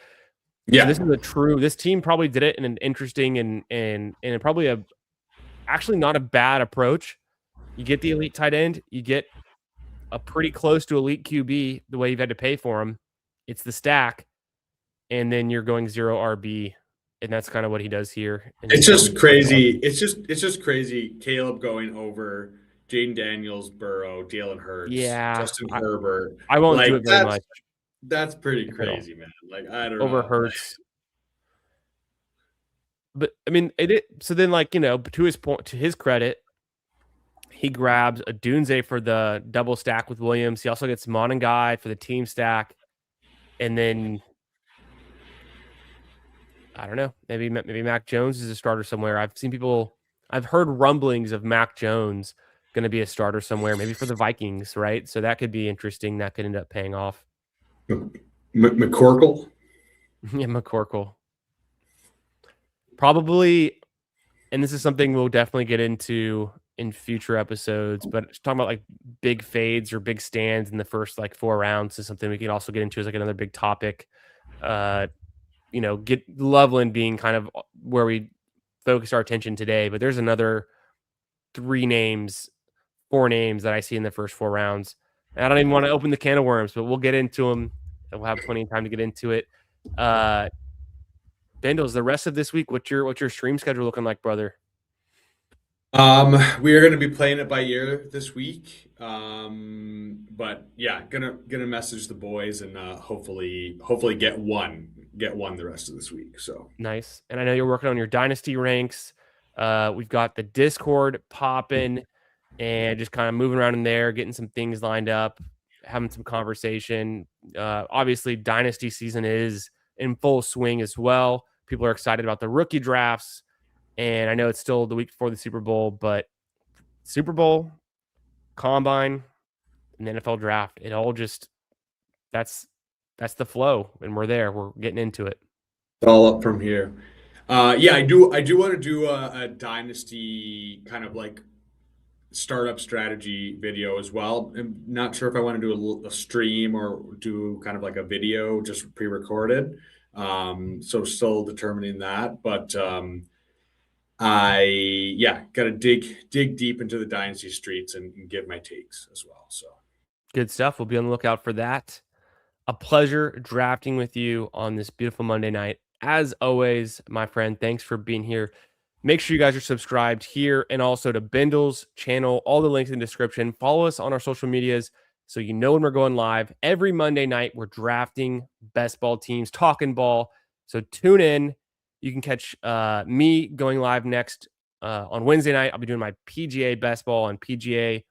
so Yeah. this team probably did it in an interesting and probably actually not a bad approach. You get the elite tight end, you get a pretty close to elite QB the way you've had to pay for him. It's the stack, and then you're going 0 RB, and that's kind of what he does here. And It's just crazy. It's just crazy. Caleb going over Jaden Daniels, Burrow, Jalen Hurts, Yeah, Justin Herbert. I won't Like do it very much. that's pretty If at all. crazy, man. Like I don't Over know. Hurts. But I mean, so then, like, to his point, to his credit, he grabs a Dunze for the double stack with Williams. He also gets Monangai for the team stack. And then I don't know, maybe Mac Jones is a starter somewhere. I've heard rumblings of Mac Jones going to be a starter somewhere, maybe for the Vikings, right? So that could be interesting. That could end up paying off. McCorkle. Yeah, McCorkle. Probably, and this is something we'll definitely get into in future episodes, but talking about like big fades or big stands in the first like 4 rounds is something we can also get into as like another big topic. Get Loveland being kind of where we focus our attention today, but there's another 4 names that I see in the first 4 rounds. And I don't even want to open the can of worms, but we'll get into them and we'll have plenty of time to get into it. Bindles, the rest of this week, what's your stream schedule looking like, brother? We are going to be playing it by ear this week. But yeah, gonna message the boys and hopefully get one the rest of this week. So Nice. And I know you're working on your dynasty ranks. We've got the Discord popping and just kind of moving around in there, getting some things lined up, having some conversation. Obviously, dynasty season is in full swing as well. People are excited about the rookie drafts. And I know it's still the week before the Super Bowl, but Super Bowl, Combine, and the NFL draft, it all just that's the flow, and we're there. We're getting into it. all up from here. Yeah, I do want to do a dynasty kind of like startup strategy video as well. I'm not sure if I want to do a stream or do kind of like a video just pre-recorded. So still determining that, but gotta dig deep into the dynasty streets and give my takes as well. So Good stuff. We'll be on the lookout for that. A pleasure drafting with you on this beautiful Monday night. As always, my friend, thanks for being here. Make sure you guys are subscribed here and also to Bindle's channel. All the links in the description. Follow us on our social medias so you know when we're going live. Every Monday night, we're drafting best ball teams, talking ball. So tune in. You can catch me going live next on Wednesday night. I'll be doing my PGA best ball and PGA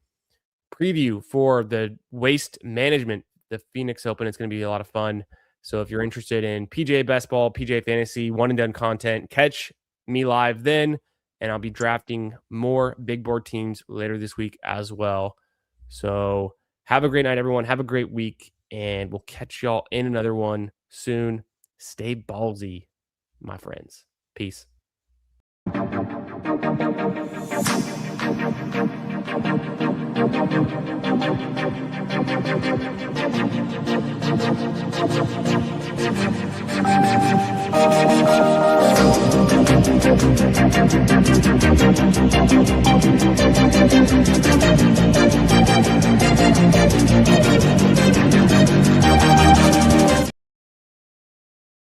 preview for the Waste Management, the Phoenix Open. It's going to be a lot of fun. So if you're interested in PGA Best Ball, PGA Fantasy, one and done content, catch me live then. And I'll be drafting more big board teams later this week as well. So have a great night, everyone. Have a great week. And we'll catch y'all in another one soon. Stay ballsy, my friends. Peace.